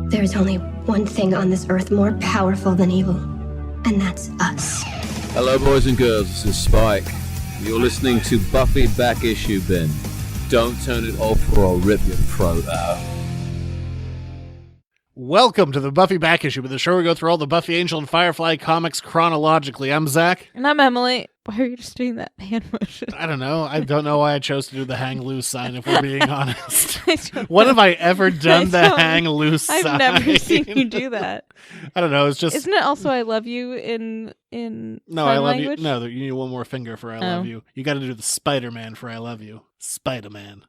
There's only one thing on this earth more powerful than evil, and that's us. Hello, boys and girls. This is Spike. You're listening to Buffy Back Issue Bin. Don't turn it off or I'll rip your throat out. Welcome to the Buffy Back Issue, the show where we go through all the Buffy, Angel, and Firefly comics chronologically. I'm Zach. And I'm Emily. Why are you just doing that hand motion? I don't know. I don't know why I chose to do the hang loose sign, if we're being honest. When have I ever done the hang loose sign? I've never seen you do that. I don't know. It's just... Isn't it also I love you in No, sign I love language? you. No, you need one more finger for I love you. You got to do the Spider-Man for I love you. Spider-Man.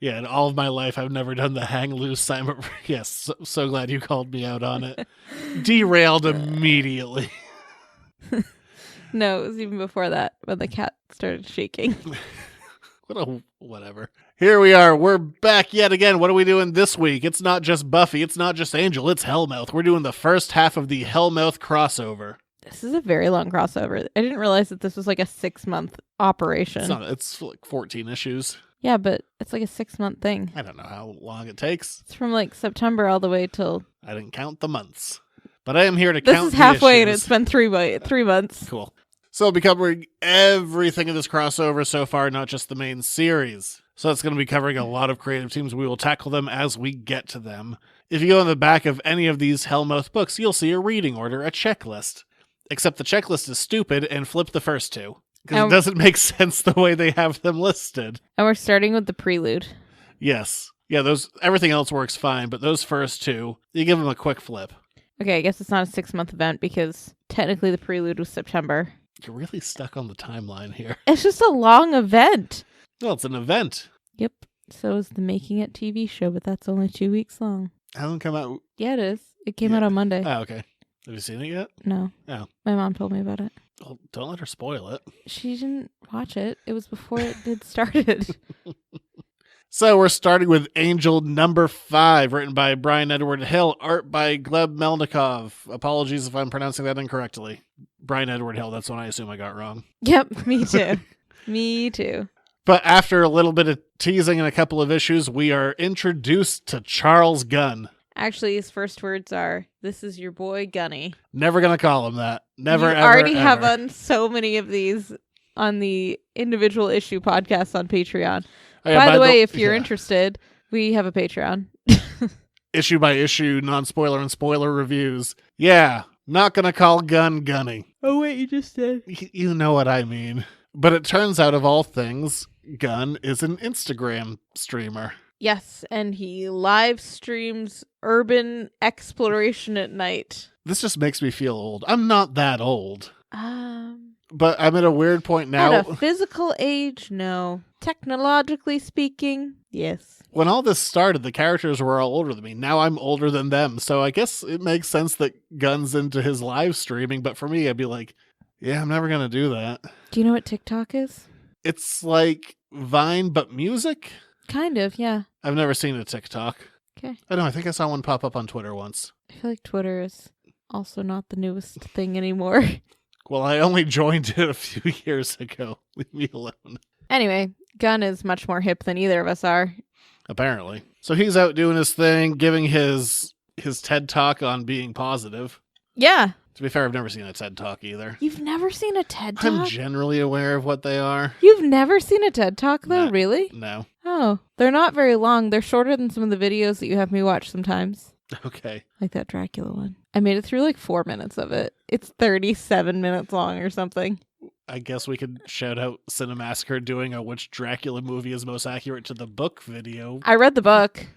Yeah, in all of my life, I've never done the hang loose sign. But yes, so glad you called me out on it. Derailed immediately. No, it was even before that when the cat started shaking. Whatever. Here we are. We're back yet again. What are we doing this week? It's not just Buffy. It's not just Angel. It's Hellmouth. We're doing the first half of the Hellmouth crossover. This is a very long crossover. I didn't realize that this was like a 6-month operation. It's like 14 issues. Yeah, but it's like a 6-month thing. I don't know how long it takes. It's from like September all the way till... I didn't count the months. But I am here to count the issues. This is halfway and it's been 3 months. Cool. So I'll be covering everything in this crossover so far, not just the main series. So it's going to be covering a lot of creative teams. We will tackle them as we get to them. If you go in the back of any of these Hellmouth books, you'll see a reading order, a checklist. Except the checklist is stupid and flip the first two. Because it doesn't make sense the way they have them listed. And we're starting with the prelude. Yes. Yeah, everything else works fine, but those first two, you give them a quick flip. Okay, I guess it's not a 6-month event because technically the prelude was September. You're really stuck on the timeline here. It's just a long event. Well, it's an event. Yep. So is the Making It TV show, but that's only 2 weeks long. Hasn't come out. Yeah, it is. It came out on Monday. Oh, okay. Have you seen it yet? No. Oh. My mom told me about it. Well, don't let her spoil it. She didn't watch it. It was before it did started. So we're starting with Angel number 5, written by Brian Edward Hill, art by Gleb Melnikov. Apologies if I'm pronouncing that incorrectly. Brian Edward Hill, that's one I assume I got wrong. Yep, me too. Me too. But after a little bit of teasing and a couple of issues, we are introduced to Charles Gunn. Actually, his first words are, "This is your boy Gunny." Never gonna call him that. Never, you ever, already ever. have on so many of these on the individual issue podcasts on Patreon. Oh, yeah, by the way, if you're interested, we have a Patreon. Issue by issue, non-spoiler and spoiler reviews. Yeah, not gonna call Gunn Gunny. Oh wait, you just said. You know what I mean. But it turns out, of all things, Gunn is an Instagram streamer. Yes, and he live streams urban exploration at night. This just makes me feel old. I'm not that old. But I'm at a weird point now. At a physical age, no. Technologically speaking, yes. When all this started, the characters were all older than me. Now I'm older than them. So I guess it makes sense that Gunn's into his live streaming. But for me, I'd be like, yeah, I'm never going to do that. Do you know what TikTok is? It's like Vine, but music? Kind of, yeah. I've never seen a TikTok. Okay. I know, I think I saw one pop up on Twitter once. I feel like Twitter is also not the newest thing anymore. Well, I only joined it a few years ago. Leave me alone. Anyway, Gunn is much more hip than either of us are. Apparently. So he's out doing his thing, giving his TED Talk on being positive. Yeah. To be fair, I've never seen a TED Talk either. You've never seen a TED Talk? I'm generally aware of what they are. You've never seen a TED Talk, though? No. Really? No. Oh, they're not very long. They're shorter than some of the videos that you have me watch sometimes. Okay. Like that Dracula one. I made it through like 4 minutes of it. It's 37 minutes long or something. I guess we could shout out Cinemassacre doing a which Dracula movie is most accurate to the book video. I read the book.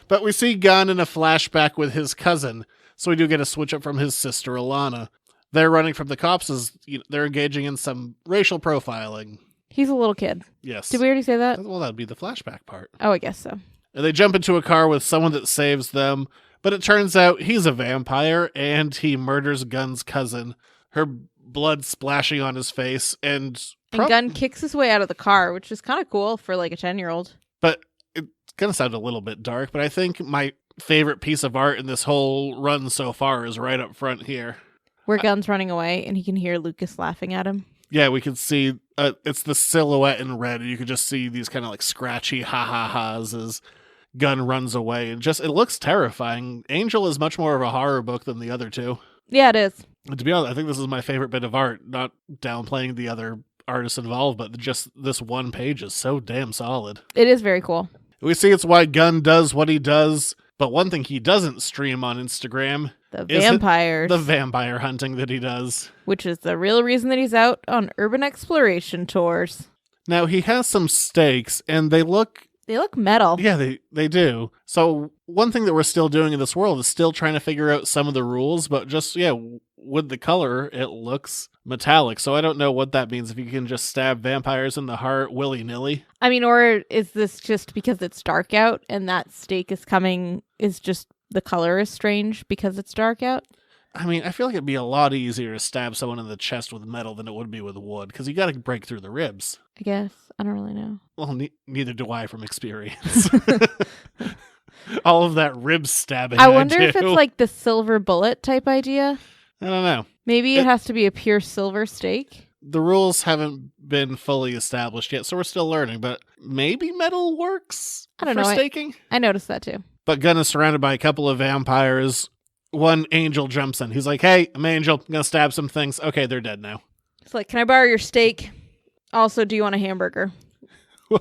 But we see Gunn in a flashback with his cousin, so we do get a switch up from his sister Alana. They're running from the cops as they're engaging in some racial profiling. He's a little kid. Yes. Did we already say that? Well, that'd be the flashback part. Oh, I guess so. And they jump into a car with someone that saves them, but it turns out he's a vampire, and he murders Gunn's cousin, her blood splashing on his face, and Gunn kicks his way out of the car, which is kind of cool for like a 10-year-old. But it's going to sound a little bit dark, but I think my favorite piece of art in this whole run so far is right up front here. Where Gunn's running away, and he can hear Lucas laughing at him. Yeah, we can see, it's the silhouette in red, and you can just see these kind of like scratchy ha-ha-has as Gunn runs away. And it looks terrifying. Angel is much more of a horror book than the other two. Yeah, it is. And to be honest, I think this is my favorite bit of art, not downplaying the other artists involved, but just this one page is so damn solid. It is very cool. We see it's why Gunn does what he does, but one thing he doesn't stream on Instagram The is vampires. the vampire hunting that he does. Which is the real reason that he's out on urban exploration tours. Now, he has some stakes, and they look... They look metal. Yeah, they do. So one thing that we're still doing in this world is still trying to figure out some of the rules, but just, with the color, it looks metallic. So I don't know what that means, if you can just stab vampires in the heart willy-nilly. I mean, or is this just because it's dark out and that stake is just the color is strange because it's dark out? I mean, I feel like it'd be a lot easier to stab someone in the chest with metal than it would be with wood, because you got to break through the ribs. I guess. I don't really know. Well, neither do I from experience. All of that rib stabbing. I wonder if it's like the silver bullet type idea. I don't know. Maybe it has to be a pure silver stake. The rules haven't been fully established yet, so we're still learning, but maybe metal works for staking? I noticed that too. But Gunn is surrounded by a couple of vampires. One Angel jumps in. He's like, hey, I'm Angel. I'm going to stab some things. Okay, they're dead now. It's like, can I borrow your steak? Also, do you want a hamburger?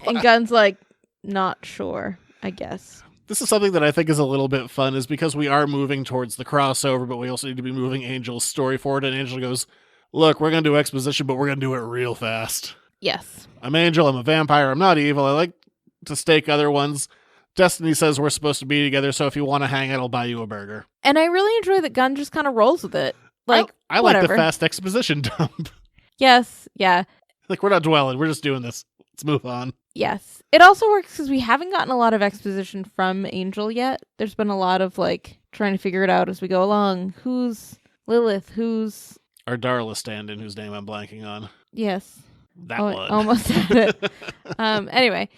And Gunn's like, not sure, I guess. This is something that I think is a little bit fun, is because we are moving towards the crossover, but we also need to be moving Angel's story forward. And Angel goes, look, we're going to do exposition, but we're going to do it real fast. Yes. I'm Angel. I'm a vampire. I'm not evil. I like to stake other ones. Destiny says we're supposed to be together, so if you want to hang out, I'll buy you a burger. And I really enjoy that Gunn just kind of rolls with it. Like, I like the fast exposition dump. Yes, yeah. Like, we're not dwelling. We're just doing this. Let's move on. Yes. It also works because we haven't gotten a lot of exposition from Angel yet. There's been a lot of, trying to figure it out as we go along. Who's Lilith? Who's... Our Darla stand-in, whose name I'm blanking on. Yes. That one. I almost said it. Anyway,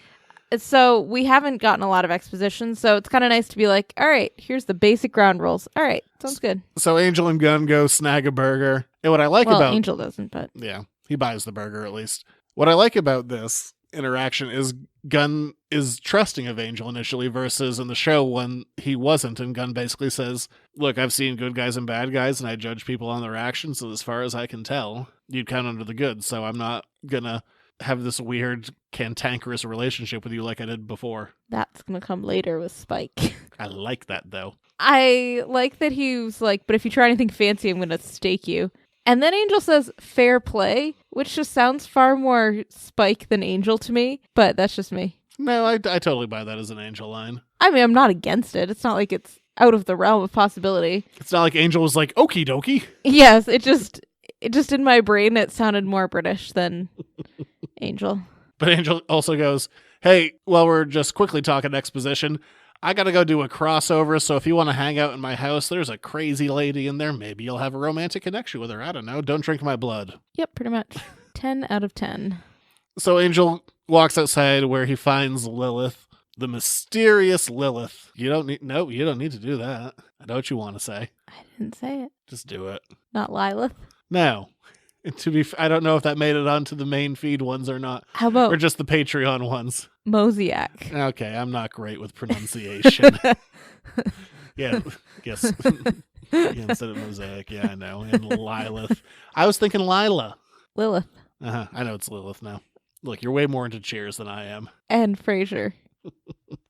so we haven't gotten a lot of exposition, so it's kind of nice to be like, all right, here's the basic ground rules. All right, sounds good. So Angel and Gunn go snag a burger. And what I like about... Angel doesn't, but... Yeah, he buys the burger at least. What I like about this interaction is Gunn is trusting of Angel initially, versus in the show when he wasn't, and Gunn basically says, look, I've seen good guys and bad guys, and I judge people on their actions, so as far as I can tell, you'd count under the good, so I'm not gonna have this weird cantankerous relationship with you like I did before. That's gonna come later with Spike. I like that, though. I like that he was like, but if you try anything fancy, I'm gonna stake you. And then Angel says, fair play, which just sounds far more Spike than Angel to me, but that's just me. No, I totally buy that as an Angel line. I mean, I'm not against it. It's not like it's out of the realm of possibility. It's not like Angel was like, okie dokie. Yes, it just in my brain, it sounded more British than Angel. But Angel also goes, hey, while we're just quickly talking exposition, I gotta go do a crossover, so if you want to hang out in my house, there's a crazy lady in there. Maybe you'll have a romantic connection with her. I don't know. Don't drink my blood. Yep, pretty much. 10 out of 10. So Angel walks outside where he finds Lilith, the mysterious Lilith. You don't need to do that. I know what you want to say. I didn't say it. Just do it. Not Lilith? No. I don't know if that made it onto the main feed ones or not. How about... Or just the Patreon ones. Mosaic. Okay, I'm not great with pronunciation. Yeah, yes. Yeah, instead of Mosaic, yeah, I know. And Lilith. I was thinking Lila. Lilith. Uh-huh. I know it's Lilith now. Look, you're way more into Cheers than I am. And Frasier.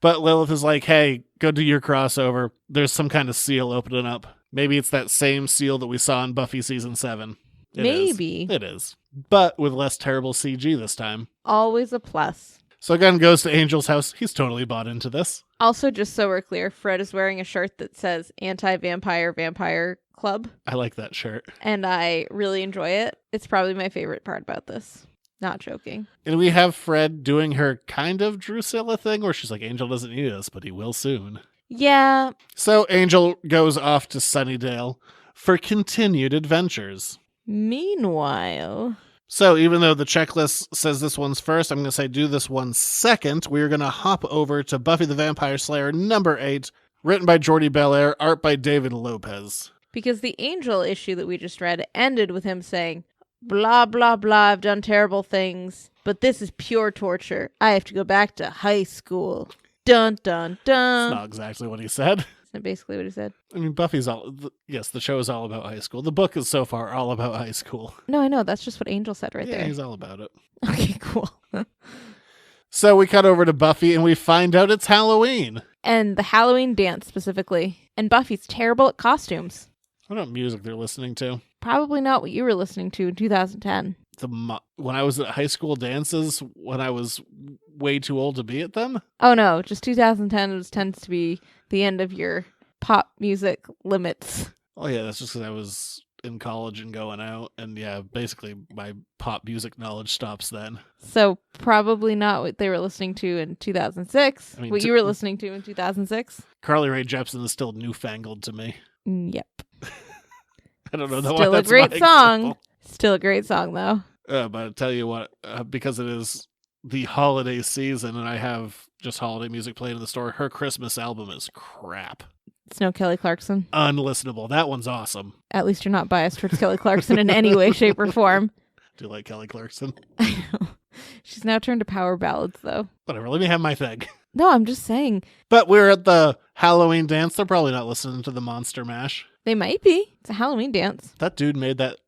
But Lilith is like, hey, go do your crossover. There's some kind of seal opening up. Maybe it's that same seal that we saw in Buffy Season 7. Maybe. It is. But with less terrible CG this time. Always a plus. So Gunn goes to Angel's house. He's totally bought into this. Also, just so we're clear, Fred is wearing a shirt that says Anti-Vampire Vampire Club. I like that shirt. And I really enjoy it. It's probably my favorite part about this. Not joking. And we have Fred doing her kind of Drusilla thing where she's like, Angel doesn't need us, but he will soon. Yeah. So Angel goes off to Sunnydale for continued adventures. Meanwhile... So even though the checklist says this one's first, I'm going to say do this one second. We're going to hop over to Buffy the Vampire Slayer number 8, written by Jordi Belair, art by David Lopez. Because the Angel issue that we just read ended with him saying, blah, blah, blah, I've done terrible things, but this is pure torture. I have to go back to high school. Dun, dun, dun. That's not exactly what he said. Isn't that basically what he said? I mean, Buffy's yes, the show is all about high school. The book is so far all about high school. No, I know. That's just what Angel said right Yeah, there. he's all about it. Okay, cool. So we cut over to Buffy and we find out it's Halloween. And the Halloween dance specifically. And Buffy's terrible at costumes. What about music they're listening to? Probably not what you were listening to in 2010. When I was at high school dances, when I was way too old to be at them? Oh no, just 2010 tends to be the end of your pop music limits. Oh yeah, that's just because I was in college and going out. And yeah, basically my pop music knowledge stops then. So probably not what they were listening to in 2006. I mean, what you were listening to in 2006. Carly Rae Jepsen is still newfangled to me. Yep. I don't know why Still a that's great my song. example. Still a great song though. But I'll tell you what, because it is the holiday season and I have just holiday music playing in the store, her Christmas album is crap. It's no Kelly Clarkson. Unlistenable. That one's awesome. At least you're not biased towards Kelly Clarkson in any way, shape, or form. Do you like Kelly Clarkson? I know. She's now turned to power ballads, though. Whatever, let me have my thing. No, I'm just saying. But we're at the Halloween dance. They're probably not listening to the Monster Mash. They might be. It's a Halloween dance. That dude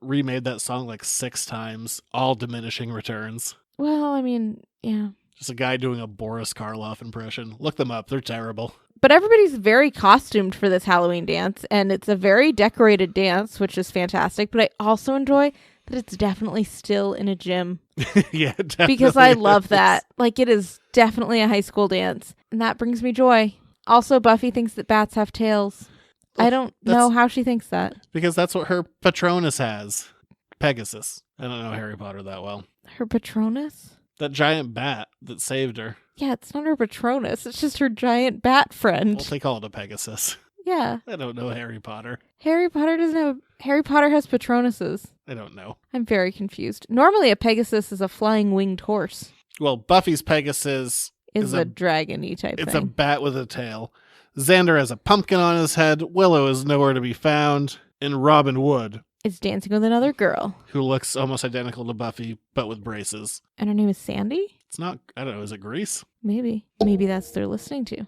remade that song like 6 times, all diminishing returns. Well, I mean, yeah. Just a guy doing a Boris Karloff impression. Look them up. They're terrible. But everybody's very costumed for this Halloween dance, and it's a very decorated dance, which is fantastic. But I also enjoy that it's definitely still in a gym. Yeah, definitely. Because I love that. Like, it is definitely a high school dance, and that brings me joy. Also, Buffy thinks that bats have tails. I don't know how she thinks that. Because that's what her Patronus has. Pegasus. I don't know Harry Potter that well. Her Patronus? That giant bat that saved her. Yeah, it's not her Patronus. It's just her giant bat friend. Well, they call it a Pegasus. Yeah. I don't know Harry Potter. Harry Potter has Patronuses. I don't know. I'm very confused. Normally a Pegasus is a flying winged horse. Well, Buffy's Pegasus Is a dragon-y type it's thing. a bat with a tail. Xander has a pumpkin on his head. Willow is nowhere to be found. And Robin Wood, Is dancing with another girl. who looks almost identical to Buffy, but with braces. And her name is Sandy? It's not, I don't know, is it Grease? Maybe. Maybe that's what they're listening to.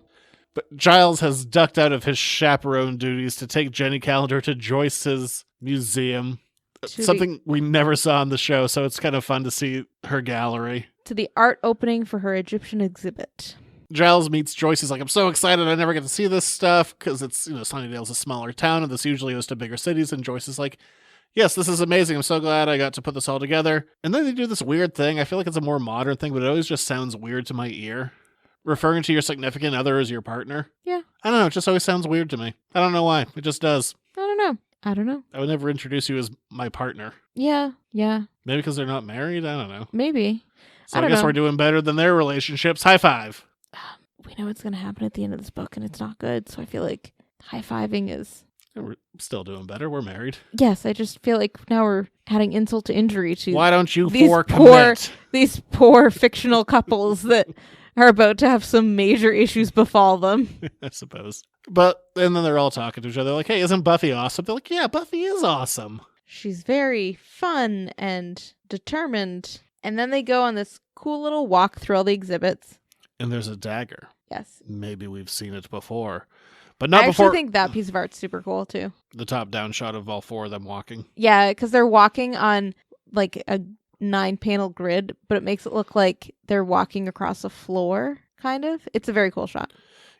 But Giles has ducked out of his chaperone duties to take Jenny Calendar to Joyce's museum. Something we never saw on the show, so it's kind of fun to see her gallery. To the art opening for her Egyptian exhibit. Giles meets Joyce. He's like, I'm so excited I never get to see this stuff because it's, Sunnydale's a smaller town and this usually goes to bigger cities. And Joyce is like, yes, this is amazing. I'm so glad I got to put this all together. And then they do this weird thing. I feel like it's a more modern thing, but it always just sounds weird to my ear. Referring to your significant other as your partner. Yeah. I don't know. It just always sounds weird to me. I don't know why. It just does. I don't know. I would never introduce you as my partner. Yeah. Maybe because they're not married? I don't know. Maybe. So I guess we're doing better than their relationships. High five. We know what's going to happen at the end of this book, and it's not good. So I feel like high-fiving is... We're still doing better. We're married. Yes, I just feel like now we're adding insult to injury to Why don't you these commit? These poor fictional couples that are about to have some major issues befall them. I suppose. And then they're all talking to each other like, hey, isn't Buffy awesome? They're like, yeah, Buffy is awesome. She's very fun and determined. And then they go on this cool little walk through all the exhibits. And there's a dagger. Yes. Maybe we've seen it before. But not I before. actually think that piece of art's super cool, too. The top-down shot of all 4 of them walking. Yeah, because they're walking on like a 9-panel grid, but it makes it look like they're walking across a floor, kind of. It's a very cool shot.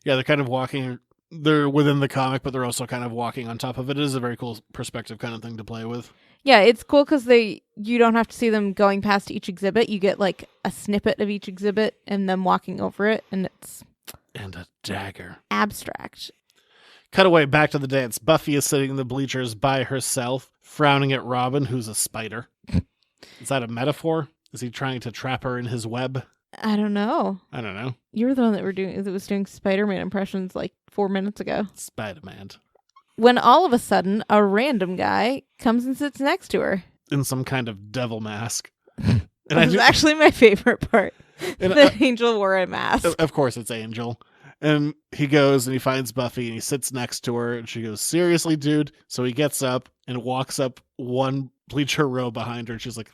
Yeah, they're kind of walking. They're within the comic, but they're also kind of walking on top of it. It is a very cool perspective kind of thing to play with. Yeah, it's cool because you don't have to see them going past each exhibit. You get like a snippet of each exhibit and them walking over it, and it's... And a dagger. Abstract. Cut away back to the dance. Buffy is sitting in the bleachers by herself, frowning at Robin, who's a spider. Is that a metaphor? Is he trying to trap her in his web? I don't know. I don't know. You were the one that was doing Spider-Man impressions like 4 minutes ago. Spider-Man. When all of a sudden, a random guy comes and sits next to her. In some kind of devil mask. This is actually my favorite part. The Angel wore a mask. Of course it's Angel. And he goes and he finds Buffy and he sits next to her and she goes, seriously, dude? So he gets up and walks up one bleacher row behind her and she's like,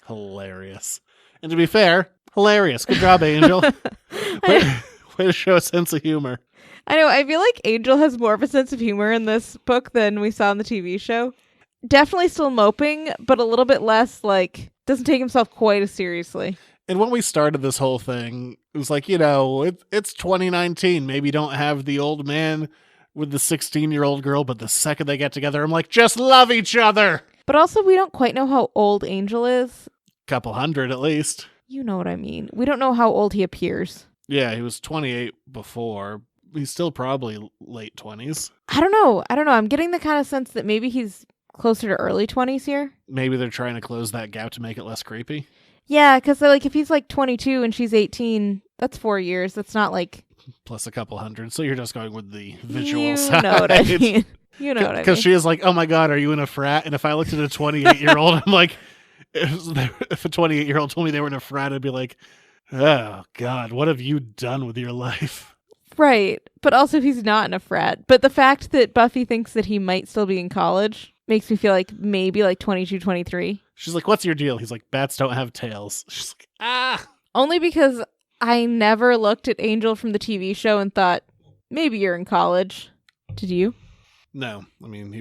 hilarious. And to be fair, hilarious. Good job, Angel. Way to show a sense of humor. I know, I feel like Angel has more of a sense of humor in this book than we saw in the TV show. Definitely still moping, but a little bit less, like, doesn't take himself quite as seriously. And when we started this whole thing, it was like, it's 2019. Maybe don't have the old man with the 16-year-old girl, but the second they get together, I'm like, just love each other. But also, we don't quite know how old Angel is. Couple hundred at least. You know what I mean. We don't know how old he appears. Yeah, he was 28 before. He's still probably late 20s. I don't know. I'm getting the kind of sense that maybe he's closer to early 20s here. Maybe they're trying to close that gap to make it less creepy. Yeah, because like if he's like 22 and she's 18, that's 4 years. That's not like... Plus a couple hundred. So you're just going with the visual you side. Know what I mean. You know what I mean. Because she is like, oh my God, are you in a frat? And if I looked at a 28-year-old, I'm like, if a 28-year-old told me they were in a frat, I'd be like, oh God, what have you done with your life? Right. But also he's not in a frat. But the fact that Buffy thinks that he might still be in college makes me feel like maybe like 22, 23. She's like, what's your deal? He's like, bats don't have tails. She's like, ah. Only because I never looked at Angel from the TV show and thought, maybe you're in college. Did you? No. I mean,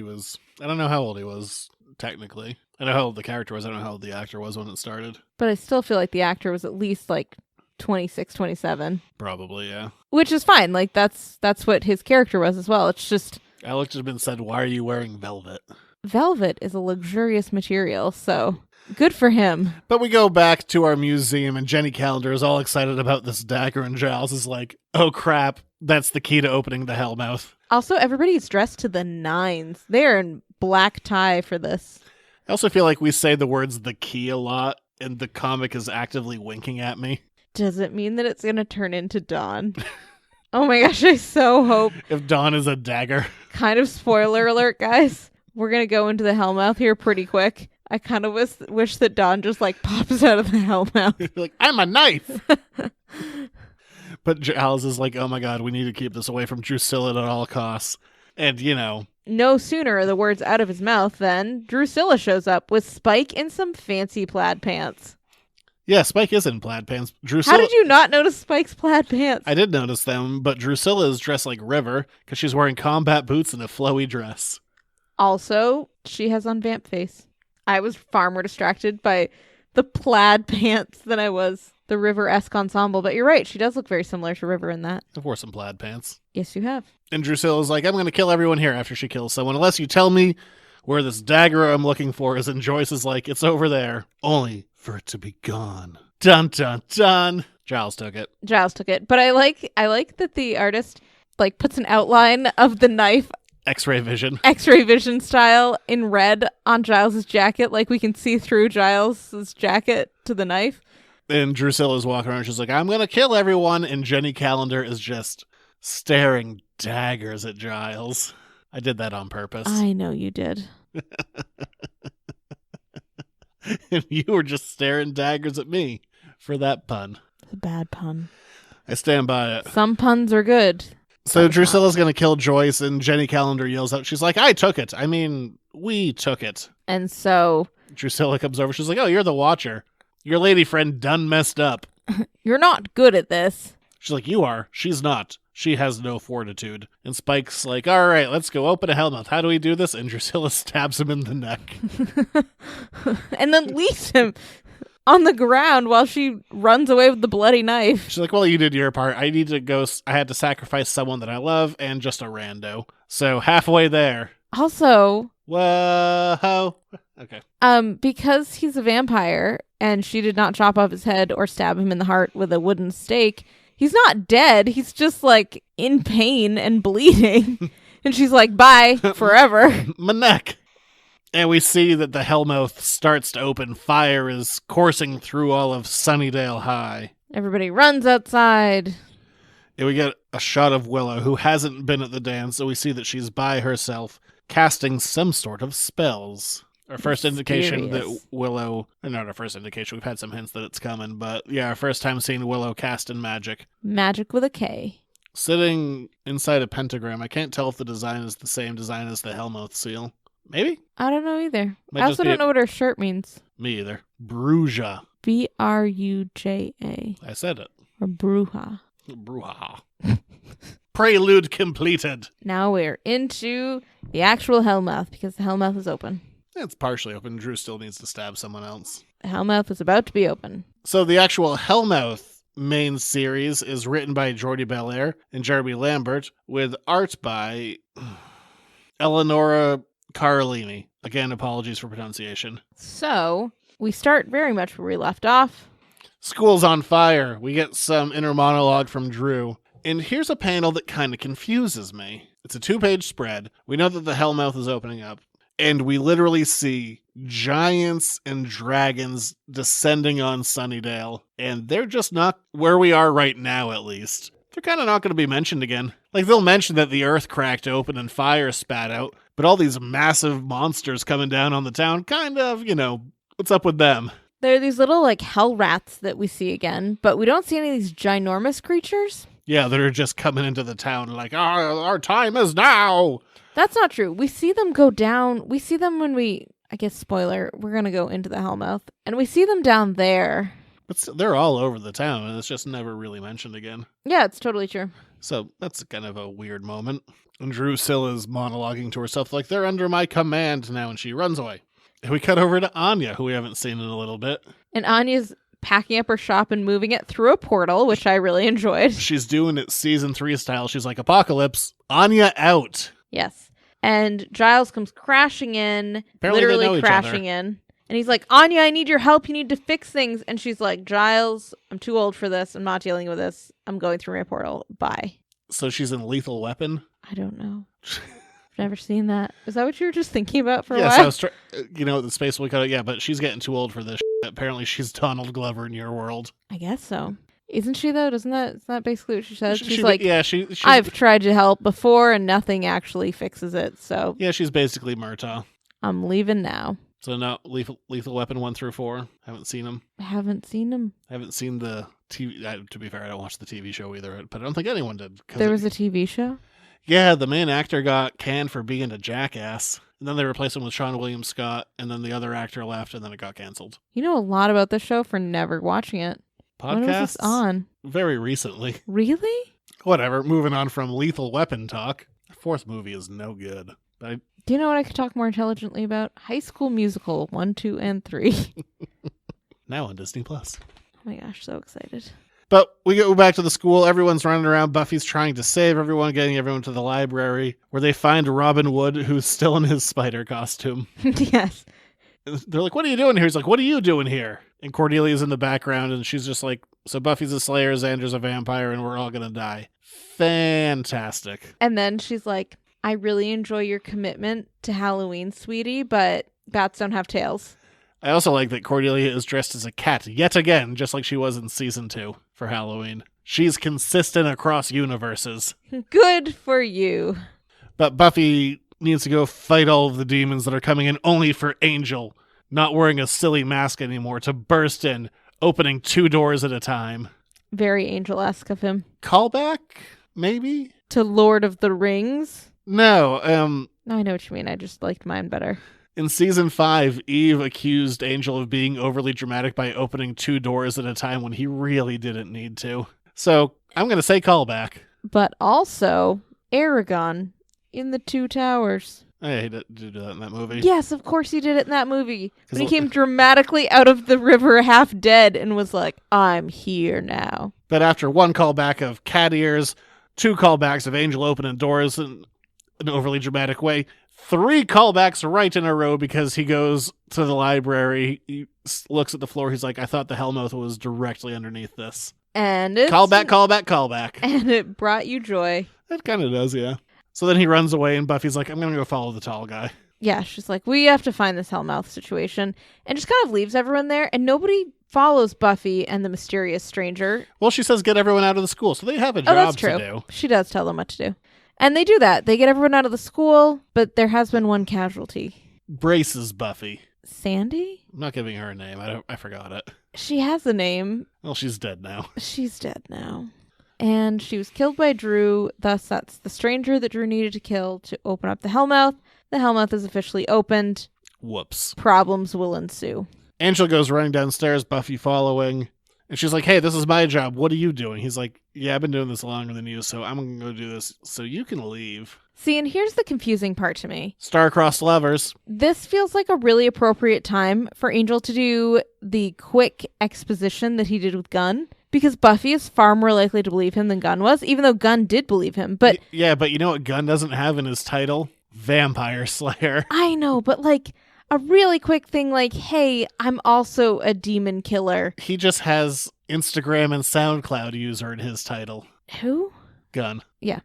I don't know how old he was, technically. I know how old the character was. I don't know how old the actor was when it started. But I still feel like the actor was at least like 26, 27. Probably, yeah. Which is fine. Like, that's what his character was as well. It's just... I looked at him and said, why are you wearing velvet? Velvet is a luxurious material, so good for him. But we go back to our museum, and Jenny Calendar is all excited about this dagger, and Giles is like, oh crap, that's the key to opening the Hellmouth. Also, everybody's dressed to the nines. They're in black tie for this. I also feel like we say the words the key a lot, and the comic is actively winking at me. Does it mean that it's going to turn into Dawn? Oh my gosh, I so hope. If Dawn is a dagger. Kind of spoiler alert, guys. We're going to go into the Hellmouth here pretty quick. I kind of wish that Dawn just like pops out of the Hellmouth. Like, I'm a knife! But Giles is like, oh my God, we need to keep this away from Drusilla at all costs. And, No sooner are the words out of his mouth than Drusilla shows up with Spike in some fancy plaid pants. Yeah, Spike is in plaid pants. Drusilla... How did you not notice Spike's plaid pants? I did notice them, but Drusilla is dressed like River because she's wearing combat boots and a flowy dress. Also, she has on vamp face. I was far more distracted by the plaid pants than I was the River-esque ensemble, but you're right. She does look very similar to River in that. I've wore some plaid pants. Yes, you have. And Drusilla's like, I'm going to kill everyone here after she kills someone, unless you tell me where this dagger I'm looking for is. And Joyce is like, it's over there, only for it to be gone. Dun, dun, dun. Giles took it. But I like that the artist like puts an outline of the knife X-ray vision style in red on Giles's jacket. Like we can see through Giles's jacket to the knife. And Drusilla's walking around. She's like, I'm going to kill everyone. And Jenny Calendar is just staring daggers at Giles. I did that on purpose. I know you did. And you were just staring daggers at me for that pun. It's a bad pun. I stand by it. Some puns are good. So Drusilla's going to kill Joyce, and Jenny Calendar yells out, she's like, I took it. I mean, we took it. And so Drusilla comes over. She's like, oh, you're the Watcher. Your lady friend done messed up. You're not good at this. She's like, you are. She's not. She has no fortitude. And Spike's like, all right, let's go open a Hellmouth. How do we do this? And Drusilla stabs him in the neck. And then leaves him on the ground while she runs away with the bloody knife. She's like, well, you did your part. I need to go. I had to sacrifice someone that I love and just a rando. So halfway there. Also, whoa. Okay. Because he's a vampire and she did not chop off his head or stab him in the heart with a wooden stake, he's not dead. He's just like in pain and bleeding. And she's like, bye forever. My neck. And we see that the Hellmouth starts to open. Fire is coursing through all of Sunnydale High. Everybody runs outside. And we get a shot of Willow, who hasn't been at the dance, so we see that she's by herself, casting some sort of spells. Our first indication that Willow... Not our first indication, we've had some hints that it's coming, but yeah, our first time seeing Willow cast in magic. Magic with a K. Sitting inside a pentagram. I can't tell if the design is the same design as the Hellmouth seal. Maybe? I don't know either. Might I also don't know what her shirt means. Me either. Bruja. Bruja. I said it. Or Bruja. Brouhaha. Prelude completed. Now we're into the actual Hellmouth because the Hellmouth is open. It's partially open. Drew still needs to stab someone else. The Hellmouth is about to be open. So the actual Hellmouth main series is written by Jordi Belair and Jeremy Lambert with art by Eleonora Carlini. Again, apologies for pronunciation. So we start very much where we left off. School's on fire. We get some inner monologue from Drew. And here's a panel that kind of confuses me. It's a 2-page spread. We know that the Hellmouth is opening up. And we literally see giants and dragons descending on Sunnydale. And they're just not where we are right now, at least. They're kind of not going to be mentioned again. Like, they'll mention that the earth cracked open and fire spat out. But all these massive monsters coming down on the town, kind of, what's up with them? There are these little, hell rats that we see again. But we don't see any of these ginormous creatures. Yeah, they're just coming into the town like, our time is now. That's not true. We see them go down. We see them when I guess, spoiler, we're going to go into the Hellmouth. And we see them down there. But they're all over the town, and it's just never really mentioned again. Yeah, it's totally true. So that's kind of a weird moment. And Drusilla is monologuing to herself like, they're under my command now, and she runs away. And we cut over to Anya, who we haven't seen in a little bit. And Anya's packing up her shop and moving it through a portal, which I really enjoyed. She's doing it season 3 style. She's like, Apocalypse, Anya out. Yes. And Giles comes crashing in, Apparently they know literally each crashing in. And he's like, Anya, I need your help. You need to fix things. And she's like, Giles, I'm too old for this. I'm not dealing with this. I'm going through my portal. Bye. So she's in Lethal Weapon? I don't know. I've never seen that. Is that what you were just thinking about for a yes, while? I was the space will cut it. Yeah, but she's getting too old for this. Apparently she's Donald Glover in your world. I guess so. Isn't she, though? Isn't that basically what she says? She's she's, I've tried to help before and nothing actually fixes it, so... Yeah, she's basically Murtaugh. I'm leaving now. So now Lethal Weapon 1 through 4. Haven't seen them. I haven't seen them. I haven't seen the TV. To be fair, I don't watch the TV show either, but I don't think anyone did. There was a TV show? Yeah, the main actor got canned for being a jackass. And then they replaced him with Sean William Scott, and then the other actor left, and then it got canceled. You know a lot about this show for never watching it. Podcasts? When was this on? Very recently. Really? Whatever, moving on from Lethal Weapon talk. The 4th movie is no good. Do you know what I could talk more intelligently about? High School Musical 1, 2, and 3. Now on Disney+. Oh my gosh, so excited. But we go back to the school. Everyone's running around. Buffy's trying to save everyone, getting everyone to the library, where they find Robin Wood, who's still in his spider costume. Yes. They're like, what are you doing here? He's like, what are you doing here? And Cordelia's in the background, and she's just like, so Buffy's a slayer, Xander's a vampire, and we're all going to die. Fantastic. And then she's like, I really enjoy your commitment to Halloween, sweetie, but bats don't have tails. I also like that Cordelia is dressed as a cat yet again, just like she was in season 2 for Halloween. She's consistent across universes. Good for you. But Buffy needs to go fight all of the demons that are coming in only for Angel, not wearing a silly mask anymore, to burst in, opening 2 doors at a time. Very Angel-esque of him. Callback? Maybe? To Lord of the Rings? No, I know what you mean. I just liked mine better. In season 5, Eve accused Angel of being overly dramatic by opening 2 doors at a time when he really didn't need to. So, I'm going to say callback. But also, Aragon in the 2 Towers. I hate to do that in that movie. Yes, of course he did it in that movie. When he came dramatically out of the river half dead and was like, I'm here now. But after 1 callback of cat ears, 2 callbacks of Angel opening doors in an overly dramatic way, 3 callbacks right in a row because he goes to the library, he looks at the floor, he's like, I thought the Hellmouth was directly underneath this. And it's... Callback. And it brought you joy. It kind of does, yeah. So then he runs away and Buffy's like, I'm going to go follow the tall guy. Yeah, she's like, we have to find this Hellmouth situation. And just kind of leaves everyone there. And nobody follows Buffy and the mysterious stranger. Well, she says get everyone out of the school. So they have a job to do. She does tell them what to do. And they do that. They get everyone out of the school, but there has been one casualty. Braces Buffy. Sandy? I'm not giving her a name. I forgot it. She has a name. Well, she's dead now. She's dead now. And she was killed by Drew. Thus, that's the stranger that Drew needed to kill to open up the Hellmouth. The Hellmouth is officially opened. Whoops. Problems will ensue. Angel goes running downstairs, Buffy following. And she's like, hey, this is my job. What are you doing? He's like, yeah, I've been doing this longer than you, so I'm going to go do this so you can leave. See, and here's the confusing part to me. Star-crossed lovers. This feels like a really appropriate time for Angel to do the quick exposition that he did with Gunn, because Buffy is far more likely to believe him than Gunn was, even though Gunn did believe him. But yeah, but you know what Gunn doesn't have in his title? Vampire Slayer. I know, but like a really quick thing like, hey, I'm also a demon killer. He just has Instagram and SoundCloud user in his title. Who? Gunn. Yeah.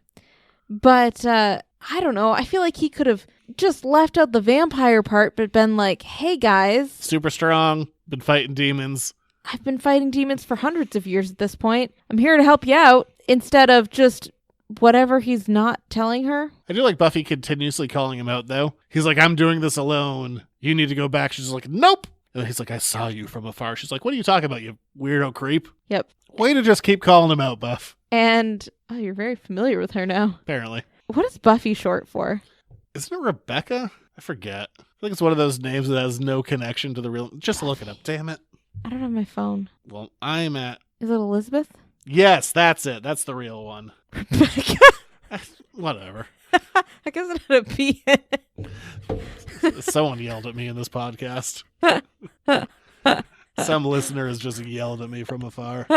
But I don't know. I feel like he could have just left out the vampire part, but been like, hey guys. Super strong. Been fighting demons. I've been fighting demons for hundreds of years at this point. I'm here to help you out. Instead of just whatever he's not telling her. I do like Buffy continuously calling him out, though. He's like, I'm doing this alone. You need to go back. She's like, nope. And he's like, I saw you from afar. She's like, what are you talking about, you weirdo creep? Yep. Way to just keep calling him out, Buff. And, oh, you're very familiar with her now. Apparently. What is Buffy short for? Isn't it Rebecca? I forget. I think it's one of those names that has no connection to the real... Just look it up, damn it. I don't have my phone. Well, I'm at... Is it Elizabeth? Yes, that's it. That's the real one. Rebecca? Whatever. I guess it had a P in it. Someone yelled at me in this podcast. Some listener has just yelled at me from afar.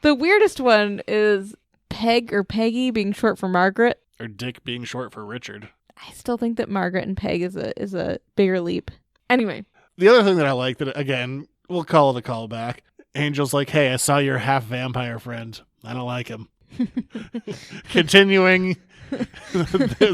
The weirdest one is Peg or Peggy being short for Margaret. Or Dick being short for Richard. I still think that Margaret and Peg is a bigger leap. Anyway. The other thing that I like, that again, we'll call it a callback. Angel's like, hey, I saw your half vampire friend. I don't like him. Continuing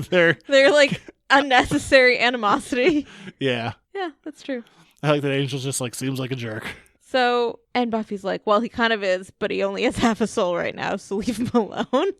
their like unnecessary animosity. Yeah. Yeah, that's true. I like that Angel just like seems like a jerk. So, and Buffy's like, well, he kind of is, but he only has half a soul right now, so leave him alone.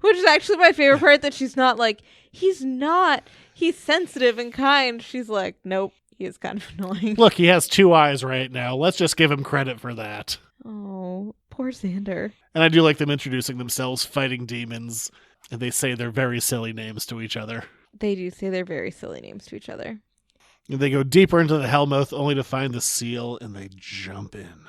Which is actually my favorite part, that she's not like, he's not. He's sensitive and kind. She's like, nope, he is kind of annoying. Look, he has 2 eyes right now. Let's just give him credit for that. Oh, poor Xander. And I do like them introducing themselves, fighting demons, and they say their very silly names to each other. They do say their very silly names to each other. And they go deeper into the Hellmouth only to find the seal, and they jump in.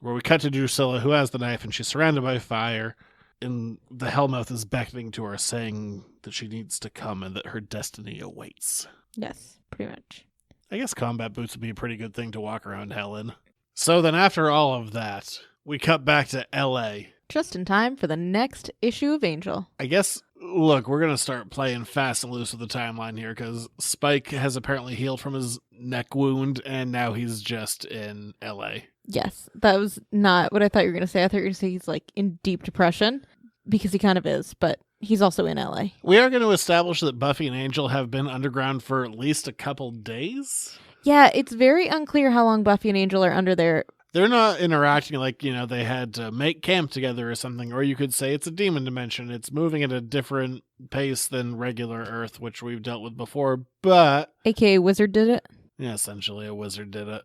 Where we cut to Drusilla, who has the knife, and she's surrounded by fire, and the Hellmouth is beckoning to her, saying that she needs to come and that her destiny awaits. Yes, pretty much. I guess combat boots would be a pretty good thing to walk around hell in. So then after all of that, we cut back to L.A. Just in time for the next issue of Angel. I guess, look, we're going to start playing fast and loose with the timeline here, because Spike has apparently healed from his neck wound, and now he's just in L.A. Yes, that was not what I thought you were going to say. I thought you were going to say he's like in deep depression, because he kind of is, but he's also in LA. We are going to establish that Buffy and Angel have been underground for at least a couple days. Yeah, it's very unclear how long Buffy and Angel are under there. They're not interacting like, they had to make camp together or something, or you could say it's a demon dimension. It's moving at a different pace than regular Earth, which we've dealt with before, but... AKA Wizard did it? Yeah, essentially a wizard did it.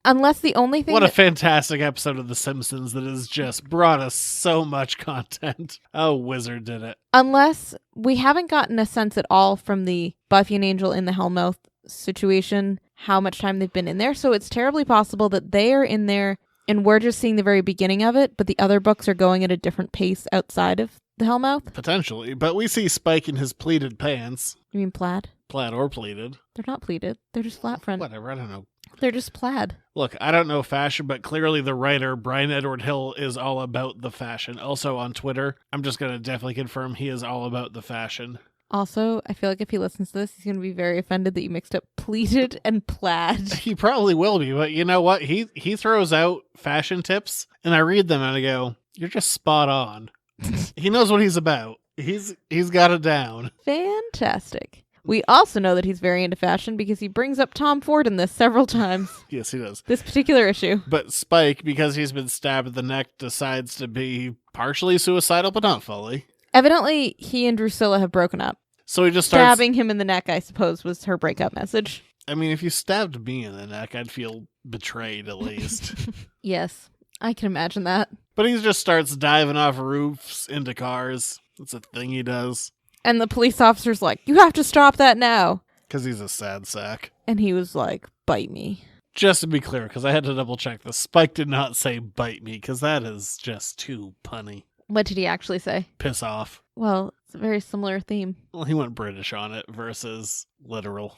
Unless the only thing... What a fantastic episode of The Simpsons that has just brought us so much content. Oh, Wizard did it. Unless we haven't gotten a sense at all from the Buffy and Angel in the Hellmouth situation how much time they've been in there. So it's terribly possible that they are in there and we're just seeing the very beginning of it, but the other books are going at a different pace outside of the Hellmouth. Potentially, but we see Spike in his pleated pants. You mean plaid? Plaid or pleated. They're not pleated. They're just flat front. Whatever, I don't know. They're just plaid. Look, I don't know fashion, but clearly the writer, Brian Edward Hill, is all about the fashion. Also on Twitter, I'm just going to definitely confirm he is all about the fashion. Also, I feel like if he listens to this, he's going to be very offended that you mixed up pleated and plaid. He probably will be, but you know what? He throws out fashion tips, and I read them and I go, you're just spot on. He knows what he's about. He's got it down. Fantastic. We also know that he's very into fashion because he brings up Tom Ford in this several times. Yes, he does. This particular issue. But Spike, because he's been stabbed in the neck, decides to be partially suicidal, but not fully. Evidently, he and Drusilla have broken up. So he just starts... Stabbing him in the neck, I suppose, was her breakup message. I mean, if you stabbed me in the neck, I'd feel betrayed, at least. Yes, I can imagine that. But he just starts diving off roofs into cars. That's a thing he does. And the police officer's like, you have to stop that now. Because he's a sad sack. And he was like, bite me. Just to be clear, because I had to double check this, Spike did not say bite me, because that is just too punny. What did he actually say? Piss off. Well, it's a very similar theme. Well, he went British on it versus literal.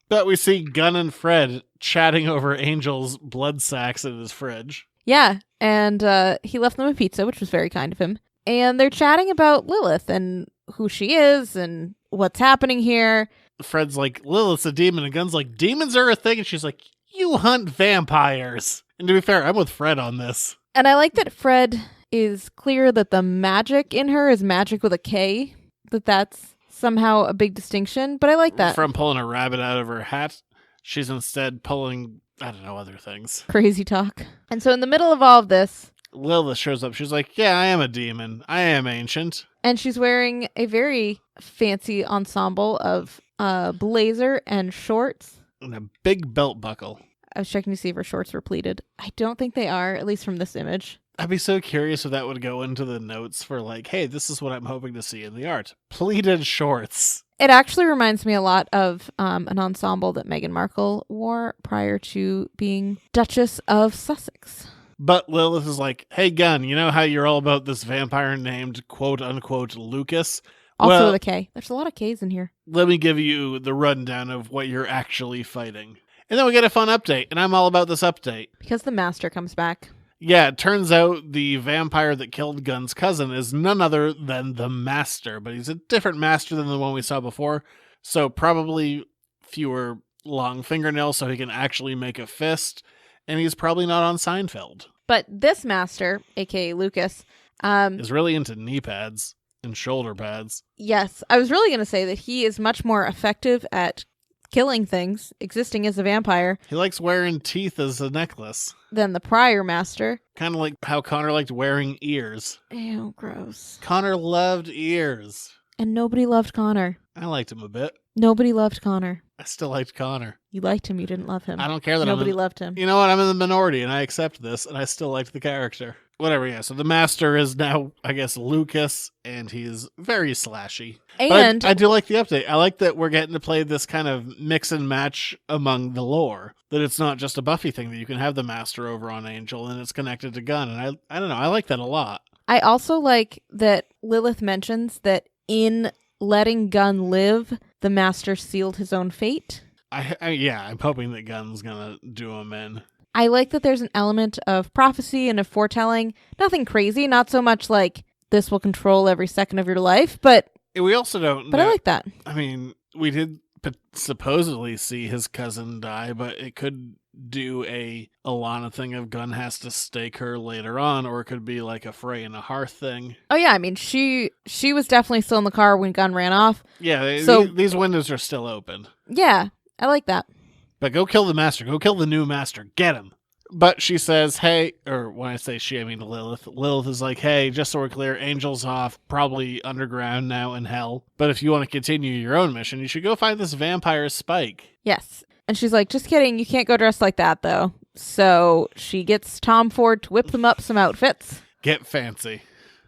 But we see Gunn and Fred chatting over Angel's blood sacks in his fridge. Yeah, and he left them a pizza, which was very kind of him. And they're chatting about Lilith and who she is and what's happening here. Fred's like, Lilith's a demon, and Gunn's like, demons are a thing, and she's like, you hunt vampires. And to be fair, I'm with Fred on this. And I like that Fred is clear that the magic in her is magic with a K, that's somehow a big distinction, but I like that. From pulling a rabbit out of her hat, she's instead pulling, I don't know, other things. Crazy talk. And so in the middle of all of this, Lilith shows up. She's like, yeah, I am a demon. I am ancient. And she's wearing a very fancy ensemble of blazer and shorts. And a big belt buckle. I was checking to see if her shorts were pleated. I don't think they are, at least from this image. I'd be so curious if that would go into the notes for like, hey, this is what I'm hoping to see in the art. Pleated shorts. It actually reminds me a lot of an ensemble that Meghan Markle wore prior to being Duchess of Sussex. But Lilith is like, hey, Gunn, you know how you're all about this vampire named quote-unquote Lucas? Also with a K. There's a lot of Ks in here. Let me give you the rundown of what you're actually fighting. And then we get a fun update, and I'm all about this update. Because the Master comes back. Yeah, it turns out the vampire that killed Gunn's cousin is none other than the Master, but he's a different Master than the one we saw before, so probably fewer long fingernails so he can actually make a fist, and he's probably not on Seinfeld. But this Master, aka Lucas, is really into knee pads and shoulder pads. Yes, I was really going to say that he is much more effective at killing things, existing as a vampire. He likes wearing teeth as a necklace. Than the prior Master. Kind of like how Connor liked wearing ears. Ew, gross. Connor loved ears. And nobody loved Connor. I liked him a bit. Nobody loved Connor. I still liked Connor. You liked him, you didn't love him. I don't care that nobody loved him. You know what? I'm in the minority, and I accept this, and I still liked the character. Whatever, yeah. So the Master is now, I guess, Lucas, and he's very slashy. And I do like the update. I like that we're getting to play this kind of mix and match among the lore. That it's not just a Buffy thing, that you can have the Master over on Angel, and it's connected to Gunn. And I don't know, I like that a lot. I also like that Lilith mentions that in letting Gunn live, the Master sealed his own fate. I'm hoping that Gunn's gonna do him in. I like that there's an element of prophecy and of foretelling. Nothing crazy, not so much like this will control every second of your life, but we also don't. But I like that. I mean, we did supposedly see his cousin die, but it could do a Alana thing of Gunn has to stake her later on, or it could be like a Frey and a Hearth thing. Oh yeah, I mean she was definitely still in the car when Gunn ran off. Yeah, so these windows are still open. Yeah, I like that. But go kill the Master. Go kill the new Master. Get him. But she says, hey, or when I say she, I mean Lilith. Lilith is like, hey, just so we're clear, Angel's off, probably underground now in hell. But if you want to continue your own mission, you should go find this vampire Spike. Yes. And she's like, just kidding. You can't go dressed like that, though. So she gets Tom Ford to whip them up some outfits. Get fancy.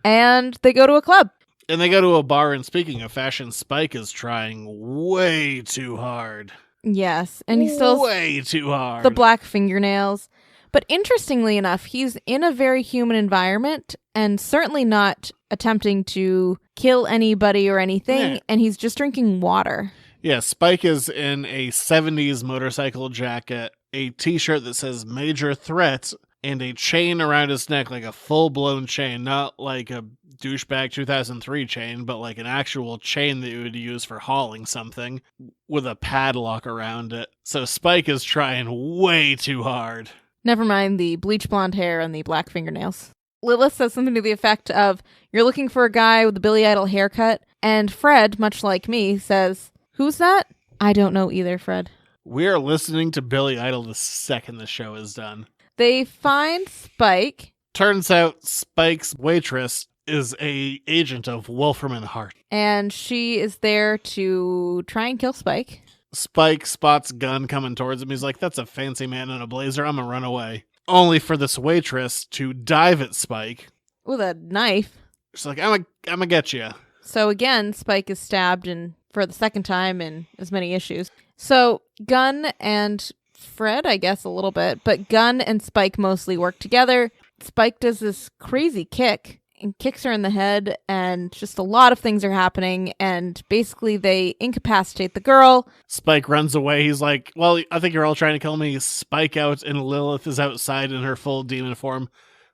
And they go to a club. And they go to a bar, and speaking of fashion, Spike is trying way too hard. Yes, and he's still way too hard. The black fingernails. But interestingly enough, he's in a very human environment and certainly not attempting to kill anybody or anything, and he's just drinking water. Yeah, Spike is in a 70s motorcycle jacket, a t-shirt that says Major Threat, and a chain around his neck, like a full-blown chain, not like a douchebag 2003 chain, but like an actual chain that you would use for hauling something with a padlock around it. So Spike is trying way too hard. Never mind the bleach blonde hair and the black fingernails. Lilith says something to the effect of, you're looking for a guy with a Billy Idol haircut, and Fred, much like me, says, who's that? I don't know either, Fred. We are listening to Billy Idol the second the show is done. They find Spike. Turns out Spike's waitress is a agent of Wolfram and Hart. And she is there to try and kill Spike. Spike spots Gunn coming towards him. He's like, that's a fancy man in a blazer. I'm gonna run away. Only for this waitress to dive at Spike. With a knife. She's like, I'm gonna get you. So again, Spike is stabbed for the second time in as many issues. So Gunn and Fred, I guess, a little bit, but Gunn and Spike mostly work together. Spike does this crazy kick and kicks her in the head, and just a lot of things are happening, and basically they incapacitate the girl. Spike runs away. He's like, well, I think you're all trying to kill me. Spike out, and Lilith is outside in her full demon form.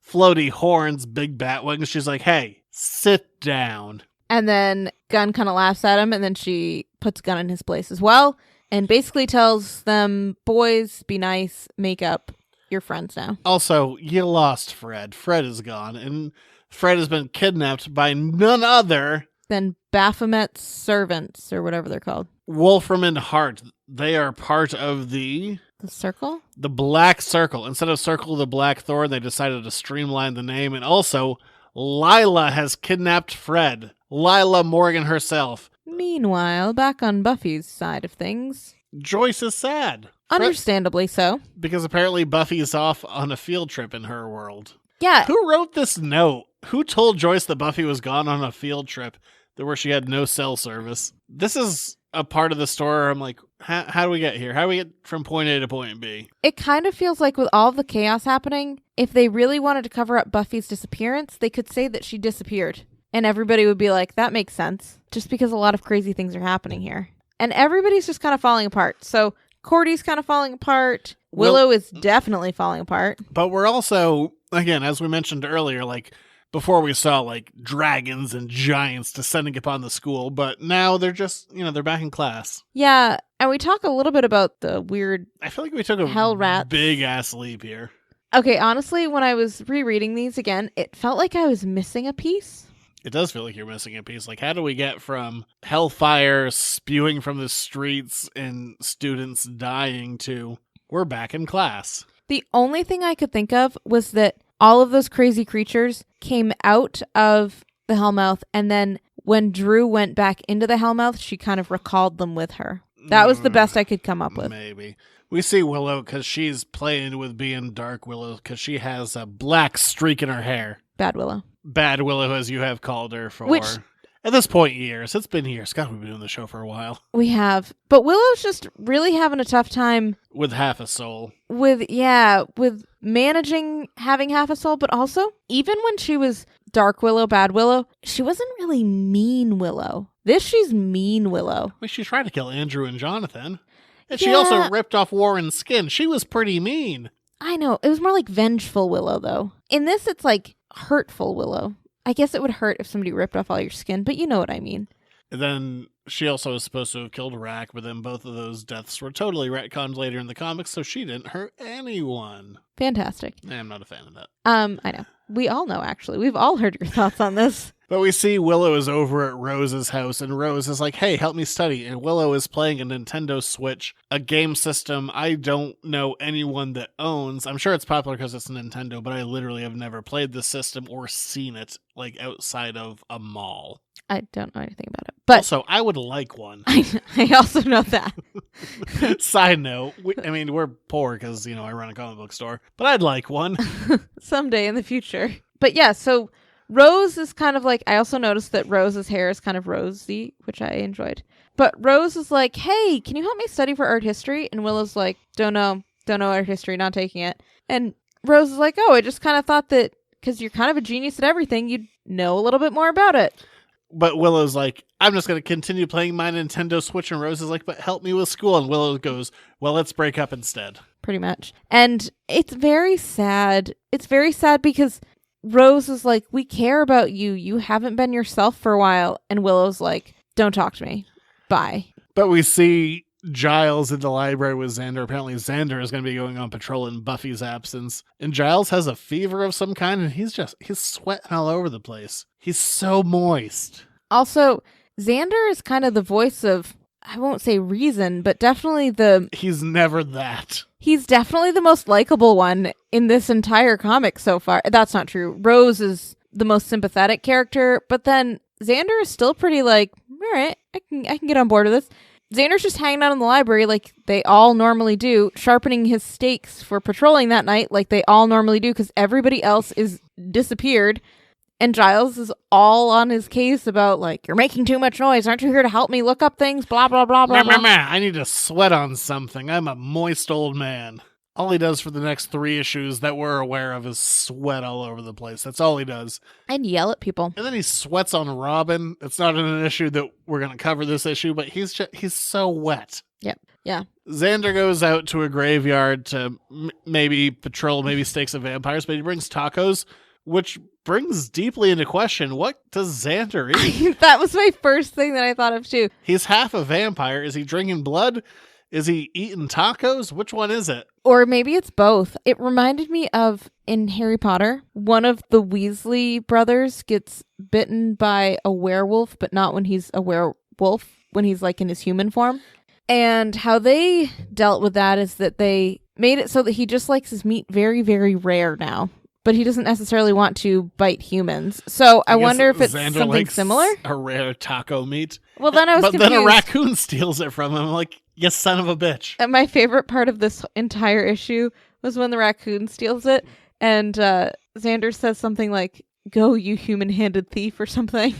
Floaty horns, big bat wings. She's like, hey, sit down. And then Gunn kind of laughs at him, and then she puts Gunn in his place as well, and basically tells them, boys, be nice, make up, you're friends now. Also, you lost Fred. Fred is gone, and Fred has been kidnapped by none other than Baphomet's servants, or whatever they're called. Wolfram and Hart. They are part of the Circle? The Black Circle. Instead of Circle of the Black Thorn, they decided to streamline the name. And also, Lila has kidnapped Fred. Lila Morgan herself. Meanwhile, back on Buffy's side of things, Joyce is sad. Understandably so. Because apparently Buffy is off on a field trip in her world. Yeah. Who wrote this note? Who told Joyce that Buffy was gone on a field trip where she had no cell service? This is a part of the story where I'm like, how do we get here? How do we get from point A to point B? It kind of feels like with all the chaos happening, if they really wanted to cover up Buffy's disappearance, they could say that she disappeared. And everybody would be like, that makes sense. Just because a lot of crazy things are happening here. And everybody's just kind of falling apart. So Cordy's kind of falling apart. Willow is definitely falling apart. But we're also, again, as we mentioned earlier, like before we saw like dragons and giants descending upon the school, but now they're just, they're back in class. Yeah. And we talk a little bit about the weird I feel like we took a hell rats. Big ass leap here. Okay, honestly, when I was rereading these again, it felt like I was missing a piece. It does feel like you're missing a piece. Like, how do we get from hellfire spewing from the streets and students dying to we're back in class? The only thing I could think of was that all of those crazy creatures came out of the Hellmouth, and then when Drew went back into the Hellmouth, she kind of recalled them with her. That was the best I could come up with. Maybe. We see Willow because she's playing with being Dark Willow because she has a black streak in her hair. Bad Willow. Bad Willow, as you have called her for, Which, at this point, years. It's been years. God, we've been doing the show for a while. We have. But Willow's just really having a tough time. With half a soul. With managing having half a soul, but also, even when she was Dark Willow, Bad Willow, she wasn't really mean Willow. She's mean Willow. Well, she tried to kill Andrew and Jonathan. And she also ripped off Warren's skin. She was pretty mean. I know. It was more like vengeful Willow, though. In this, it's like hurtful Willow. I guess it would hurt if somebody ripped off all your skin, but you know what I mean. And then she also was supposed to have killed Rack, but then both of those deaths were totally retconned later in the comics, so she didn't hurt anyone. Fantastic. I'm not a fan of that. I know. We all know, actually. We've all heard your thoughts on this. But we see Willow is over at Rose's house, and Rose is like, hey, help me study. And Willow is playing a Nintendo Switch, a game system I don't know anyone that owns. I'm sure it's popular because it's Nintendo, but I literally have never played this system or seen it, like, outside of a mall. I don't know anything about it. But also, I would like one. I also know that. Side note, we're poor because, I run a comic book store, but I'd like one. Someday in the future. But yeah, so Rose is kind of like, I also noticed that Rose's hair is kind of rosy, which I enjoyed. But Rose is like, hey, can you help me study for art history? And Willow's like, don't know art history, not taking it. And Rose is like, oh, I just kind of thought that because you're kind of a genius at everything, you'd know a little bit more about it. But Willow's like, I'm just going to continue playing my Nintendo Switch. And Rose is like, but help me with school. And Willow goes, well, let's break up instead. Pretty much. And it's very sad. It's very sad because Rose is like, we care about you. You haven't been yourself for a while. And Willow's like, don't talk to me. Bye. But we see Giles in the library with Xander. Apparently Xander is going to be going on patrol in Buffy's absence. And Giles has a fever of some kind, and he's sweating all over the place. He's so moist. Also, Xander is kind of the voice of, I won't say reason, but definitely He's never that. He's definitely the most likable one in this entire comic so far. That's not true. Rose is the most sympathetic character, but then Xander is still pretty like, all right, I can get on board with this. Xander's just hanging out in the library like they all normally do, sharpening his stakes for patrolling that night like they all normally do because everybody else is disappeared. And Giles is all on his case about, like, you're making too much noise. Aren't you here to help me look up things? Blah, blah, blah, blah, blah. I need to sweat on something. I'm a moist old man. All he does for the next 3 issues that we're aware of is sweat all over the place. That's all he does. And yell at people. And then he sweats on Robin. It's not in an issue that we're going to cover this issue, but he's so wet. Yep. Yeah. Xander goes out to a graveyard to maybe patrol, maybe stake some vampires, but he brings tacos, which brings deeply into question, what does Xander eat? That was my first thing that I thought of too. He's half a vampire. Is he drinking blood? Is he eating tacos? Which one is it? Or maybe it's both. It reminded me of, in Harry Potter, one of the Weasley brothers gets bitten by a werewolf, but not when he's a werewolf, when he's like in his human form. And how they dealt with that is that they made it so that he just likes his meat very, very rare now. But he doesn't necessarily want to bite humans. So I wonder if it's Xander something likes similar. A rare taco meat. Well, then I was confused. Then a raccoon steals it from him. Like, you son of a bitch. And my favorite part of this entire issue was when the raccoon steals it. And Xander says something like, "Go, you human-handed thief," or something.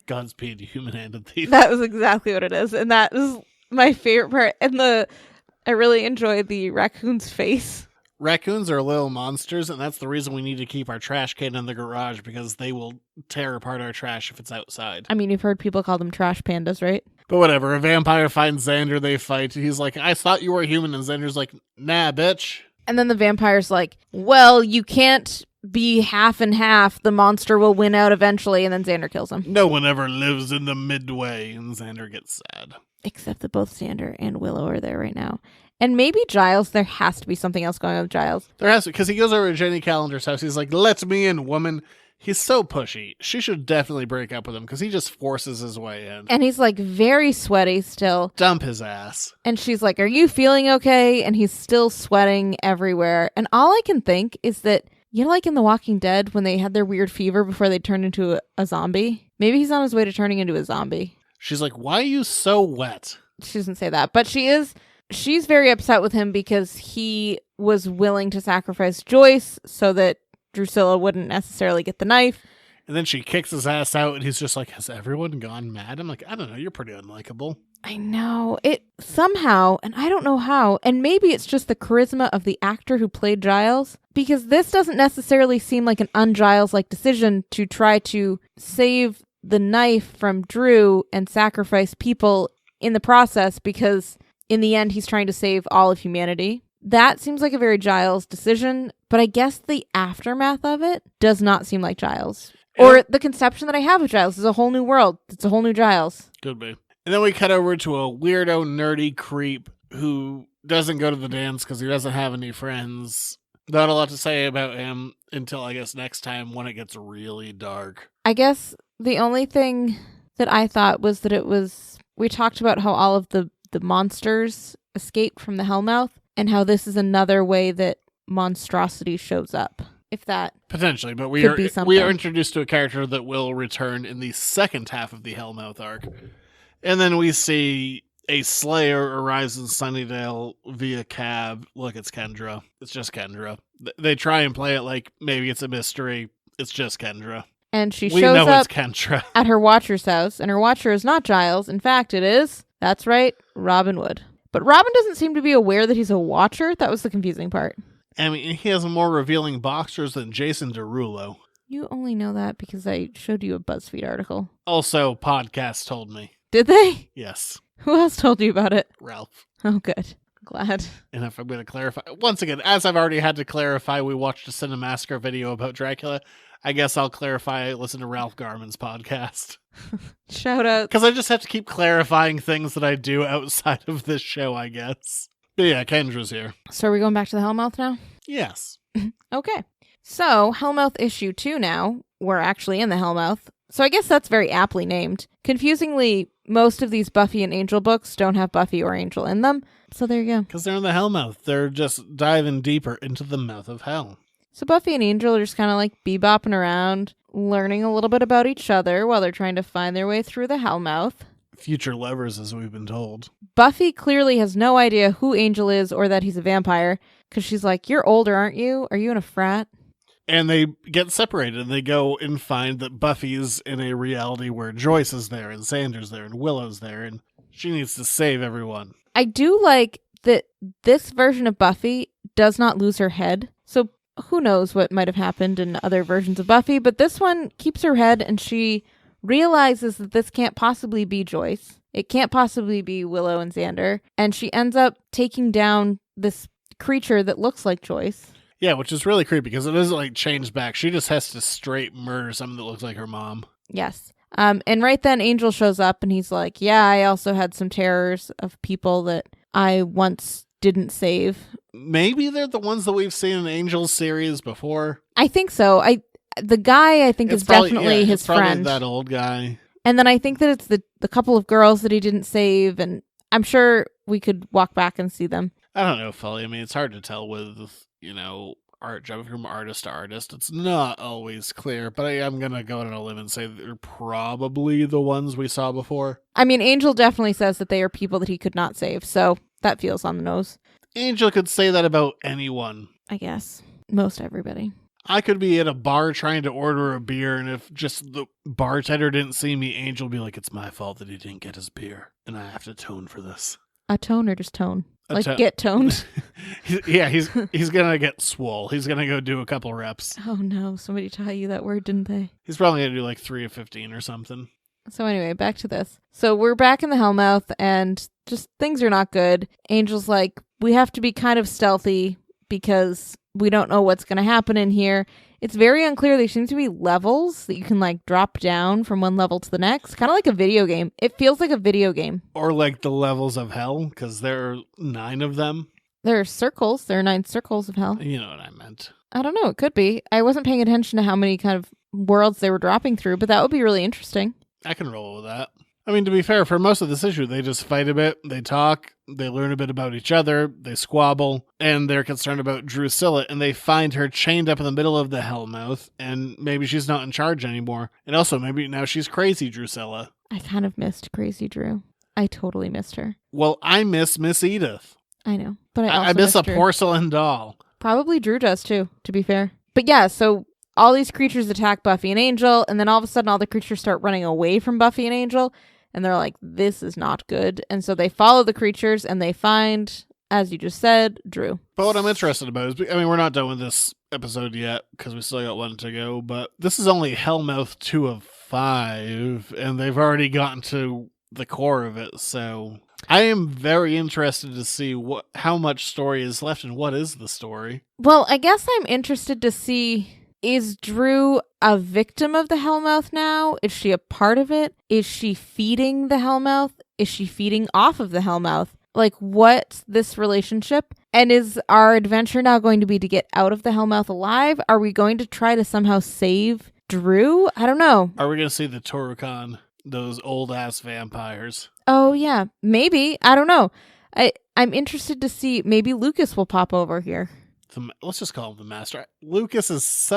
Godspeed, you human-handed thief. That was exactly what it is. And that is my favorite part. And I really enjoyed the raccoon's face. Raccoons are little monsters, and that's the reason we need to keep our trash can in the garage, because they will tear apart our trash if it's outside. I mean, you've heard people call them trash pandas, right? But whatever, a vampire finds Xander, they fight. He's like, I thought you were human, and Xander's like, nah, bitch. And then the vampire's like, well, you can't be half and half. The monster will win out eventually, and then Xander kills him. No one ever lives in the midway, and Xander gets sad. Except that both Xander and Willow are there right now. And maybe Giles, there has to be something else going on with Giles. There has to, because he goes over to Jenny Calendar's house. He's like, let me in, woman. He's so pushy. She should definitely break up with him, because he just forces his way in. And he's like very sweaty still. Dump his ass. And she's like, are you feeling okay? And he's still sweating everywhere. And all I can think is that, you know, like in The Walking Dead, when they had their weird fever before they turned into a zombie? Maybe he's on his way to turning into a zombie. She's like, why are you so wet? She doesn't say that, but she's very upset with him because he was willing to sacrifice Joyce so that Drusilla wouldn't necessarily get the knife. And then she kicks his ass out, and he's just like, has everyone gone mad? I'm like, I don't know, you're pretty unlikable. I know. It somehow, and I don't know how, and maybe it's just the charisma of the actor who played Giles, because this doesn't necessarily seem like an un-Giles-like decision to try to save the knife from Drew and sacrifice people in the process, because in the end, he's trying to save all of humanity. That seems like a very Giles decision, but I guess the aftermath of it does not seem like Giles. Or the conception that I have of Giles is a whole new world. It's a whole new Giles. Could be. And then we cut over to a weirdo, nerdy creep who doesn't go to the dance because he doesn't have any friends. Not a lot to say about him until, I guess, next time when it gets really dark. I guess the only thing that I thought was that we talked about how all of the monsters escape from the Hellmouth, and how this is another way that monstrosity shows up. If that potentially, but we are introduced to a character that will return in the second half of the Hellmouth arc. And then we see a Slayer arrives in Sunnydale via cab. Look, it's Kendra. It's just Kendra. They try and play it like maybe it's a mystery. It's just Kendra. And she we shows know up it's Kendra at her Watcher's house, and her Watcher is not Giles. In fact, it is, that's right, Robin Wood. But Robin doesn't seem to be aware that he's a Watcher. That was the confusing part. I mean, he has more revealing boxers than Jason Derulo. You only know that because I showed you a BuzzFeed article. Also, podcasts told me. Did they? Yes. Who else told you about it? Ralph. Oh, good. Glad. And if I'm going to clarify, once again, as I've already had to clarify, we watched a Cinemassacre video about Dracula. I guess I'll clarify, listen to Ralph Garman's podcast. Shout out. Because I just have to keep clarifying things that I do outside of this show, I guess. But yeah, Kendra's here. So are we going back to the Hellmouth now? Yes. Okay. So, Hellmouth issue 2 now. We're actually in the Hellmouth. So I guess that's very aptly named. Confusingly, most of these Buffy and Angel books don't have Buffy or Angel in them. So there you go. Because they're in the Hellmouth. They're just diving deeper into the mouth of hell. So Buffy and Angel are just kind of like bebopping around, learning a little bit about each other while they're trying to find their way through the Hellmouth. Future lovers, as we've been told. Buffy clearly has no idea who Angel is or that he's a vampire, because she's like, you're older, aren't you? Are you in a frat? And they get separated and they go and find that Buffy's in a reality where Joyce is there and Xander's there and Willow's there and she needs to save everyone. I do like that this version of Buffy does not lose her head. So who knows what might have happened in other versions of Buffy, but this one keeps her head and she realizes that this can't possibly be Joyce. It can't possibly be Willow and Xander. And she ends up taking down this creature that looks like Joyce. Yeah, which is really creepy because it doesn't like change back. She just has to straight murder something that looks like her mom. Yes. And right then Angel shows up and he's like, yeah, I also had some terrors of people that I once didn't save. Maybe they're the ones that we've seen in Angel's series before. I think so. The guy I think is definitely his friend. Probably that old guy. And then I think that it's the couple of girls that he didn't save, and I'm sure we could walk back and see them. I don't know, Philly. I mean, it's hard to tell with, art jumping from artist to artist. It's not always clear, but I am going to go on a limb and say that they're probably the ones we saw before. I mean, Angel definitely says that they are people that he could not save, so that feels on the nose. Angel could say that about anyone. I guess. Most everybody. I could be at a bar trying to order a beer, and if just the bartender didn't see me, Angel would be like, it's my fault that he didn't get his beer, and I have to tone for this. Atone or just tone? Get toned? Yeah, he's going to get swole. He's going to go do a couple reps. Oh no, somebody taught you that word, didn't they? He's probably going to do like 3 of 15 or something. So anyway, back to this. So we're back in the Hellmouth, and just things are not good. Angel's like, we have to be kind of stealthy because we don't know what's going to happen in here. It's very unclear. There seem to be levels that you can like drop down from one level to the next. Kind of like a video game. It feels like a video game. Or like the levels of hell, because there are 9 of them. There are circles. There are 9 circles of hell. You know what I meant. I don't know. It could be. I wasn't paying attention to how many kind of worlds they were dropping through, but that would be really interesting. I can roll with that. I mean, to be fair, for most of this issue, they just fight a bit, they talk, they learn a bit about each other, they squabble, and they're concerned about Drusilla, and they find her chained up in the middle of the Hellmouth, and maybe she's not in charge anymore. And also, maybe now she's crazy Drusilla. I kind of missed Crazy Drew. I totally missed her. Well, I miss Miss Edith. I know, but I also I miss a Drew. porcelain doll. Probably Drew does too, to be fair. But yeah, so all these creatures attack Buffy and Angel, and then all of a sudden all the creatures start running away from Buffy and Angel. And they're like, this is not good. And so they follow the creatures and they find, as you just said, Drew. But what I'm interested about is, I mean, we're not done with this episode yet because we still got 1 to go. But this is only Hellmouth 2 of 5. And they've already gotten to the core of it. So I am very interested to see how much story is left and what is the story. Well, I guess I'm interested to see, is Drew a victim of the Hellmouth now? Is she a part of it? Is she feeding the Hellmouth? Is she feeding off of the Hellmouth? Like, what's this relationship? And is our adventure now going to be to get out of the Hellmouth alive? Are we going to try to somehow save Drew? I don't know. Are we going to see the Torukan, those old-ass vampires? Oh, yeah. Maybe. I don't know. I'm interested to see. Maybe Lucas will pop over here. Let's just call him the Master. Lucas is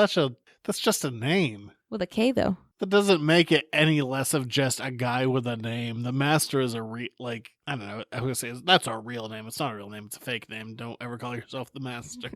that's just a name. With a K, though. That doesn't make it any less of just a guy with a name. The Master is I don't know, I would say that's our real name. It's not a real name. It's a fake name. Don't ever call yourself the Master.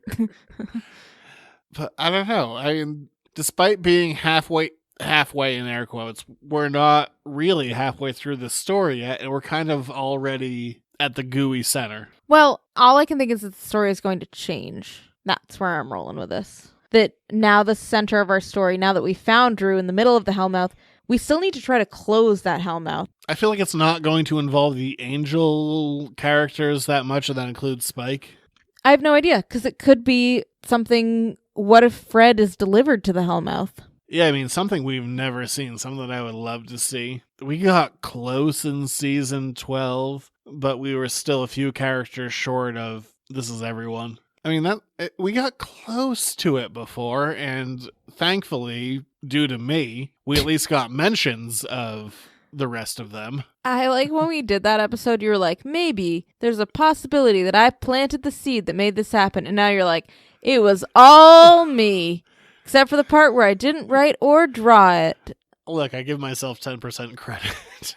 But I don't know. Despite being halfway in air quotes, we're not really halfway through the story yet, and we're kind of already at the gooey center. Well, all I can think is that the story is going to change. That's where I'm rolling with this. That now the center of our story, now that we found Drew in the middle of the Hellmouth, we still need to try to close that Hellmouth. I feel like it's not going to involve the Angel characters that much, and that includes Spike. I have no idea, because it could be something, what if Fred is delivered to the Hellmouth? Yeah, I mean, something we've never seen, something that I would love to see. We got close in season 12, but we were still a few characters short of this is everyone. I mean, we got close to it before, and thankfully, due to me, we at least got mentions of the rest of them. I like when we did that episode, you were like, maybe there's a possibility that I planted the seed that made this happen. And now you're like, it was all me, except for the part where I didn't write or draw it. Look, I give myself 10% credit.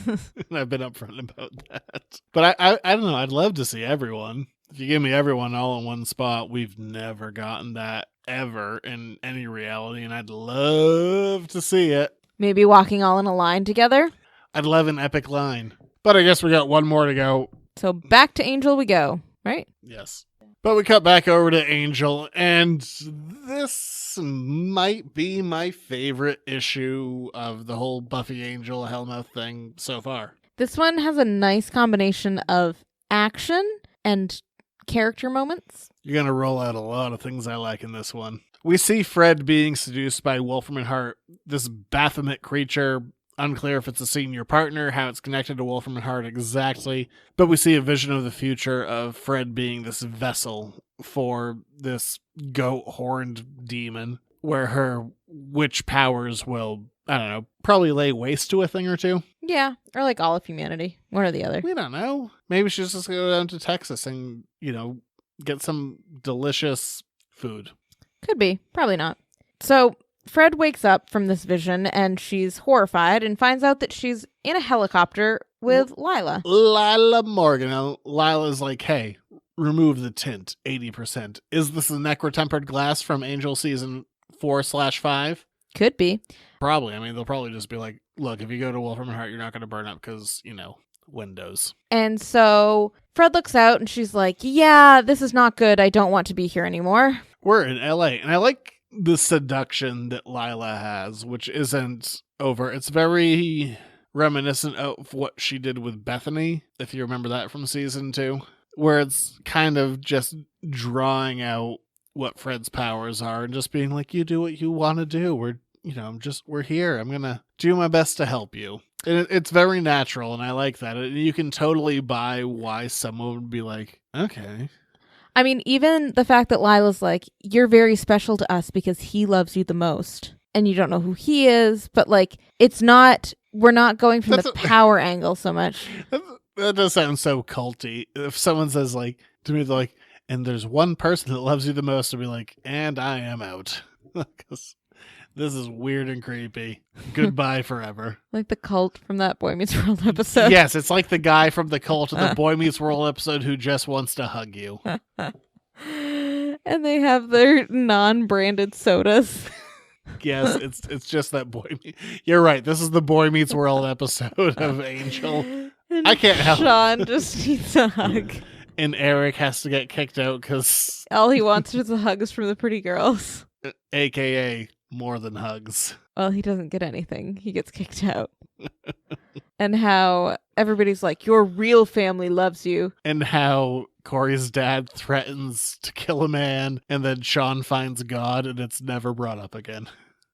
And I've been upfront about that. But I don't know. I'd love to see everyone. If you give me everyone all in one spot, we've never gotten that ever in any reality, and I'd love to see it. Maybe walking all in a line together. I'd love an epic line. But I guess we got one more to go. So back to Angel we go, right? Yes. But we cut back over to Angel, and this might be my favorite issue of the whole Buffy Angel Hellmouth thing so far. This one has a nice combination of action and character moments. You're going to roll out a lot of things I like in this one. We see Fred being seduced by Wolfram and Hart, this Baphomet creature. Unclear if it's a senior partner, how it's connected to Wolfram and Hart exactly. But we see a vision of the future of Fred being this vessel for this goat-horned demon, where her witch powers will, I don't know, probably lay waste to a thing or two. Yeah, or like all of humanity. One or the other. We don't know. Maybe she's just going to go down to Texas and, get some delicious food. Could be. Probably not. So Fred wakes up from this vision and she's horrified and finds out that she's in a helicopter with Lila. Lila Morgan. Now, Lila's like, hey, remove the tint, 80%. Is this the necrotempered glass from Angel Season 4/5? Could be. Probably. I mean, they'll probably just be like, look, if you go to Wolfram and Hart, you're not going to burn up because, windows. And so Fred looks out and she's like, yeah, this is not good. I don't want to be here anymore. We're in LA, and I like the seduction that Lila has, which isn't over. It's very reminiscent of what she did with Bethany, if you remember that from season 2, where it's kind of just drawing out what Fred's powers are and just being like, you do what you want to do. We're here. I'm going to do my best to help you. And it's very natural, and I like that. You can totally buy why someone would be like, okay. I mean, even the fact that Lila's like, you're very special to us because he loves you the most. And you don't know who he is, but like, we're not going from the power angle so much. That does sound so culty. If someone says like, to me, they're like, and there's one person that loves you the most, I'll be like, and I am out. Because this is weird and creepy. Goodbye forever. Like the cult from that Boy Meets World episode. Yes, it's like the guy from the cult of the Boy Meets World episode who just wants to hug you. And they have their non-branded sodas. Yes, it's just that You're right. This is the Boy Meets World episode of Angel. And I can't help. Sean just needs a hug. And Eric has to get kicked out because all he wants is a hug from the pretty girls. AKA more than hugs. Well, he doesn't get anything. He gets kicked out. And how everybody's like, your real family loves you. And how Corey's dad threatens to kill a man, and then Sean finds God, and it's never brought up again.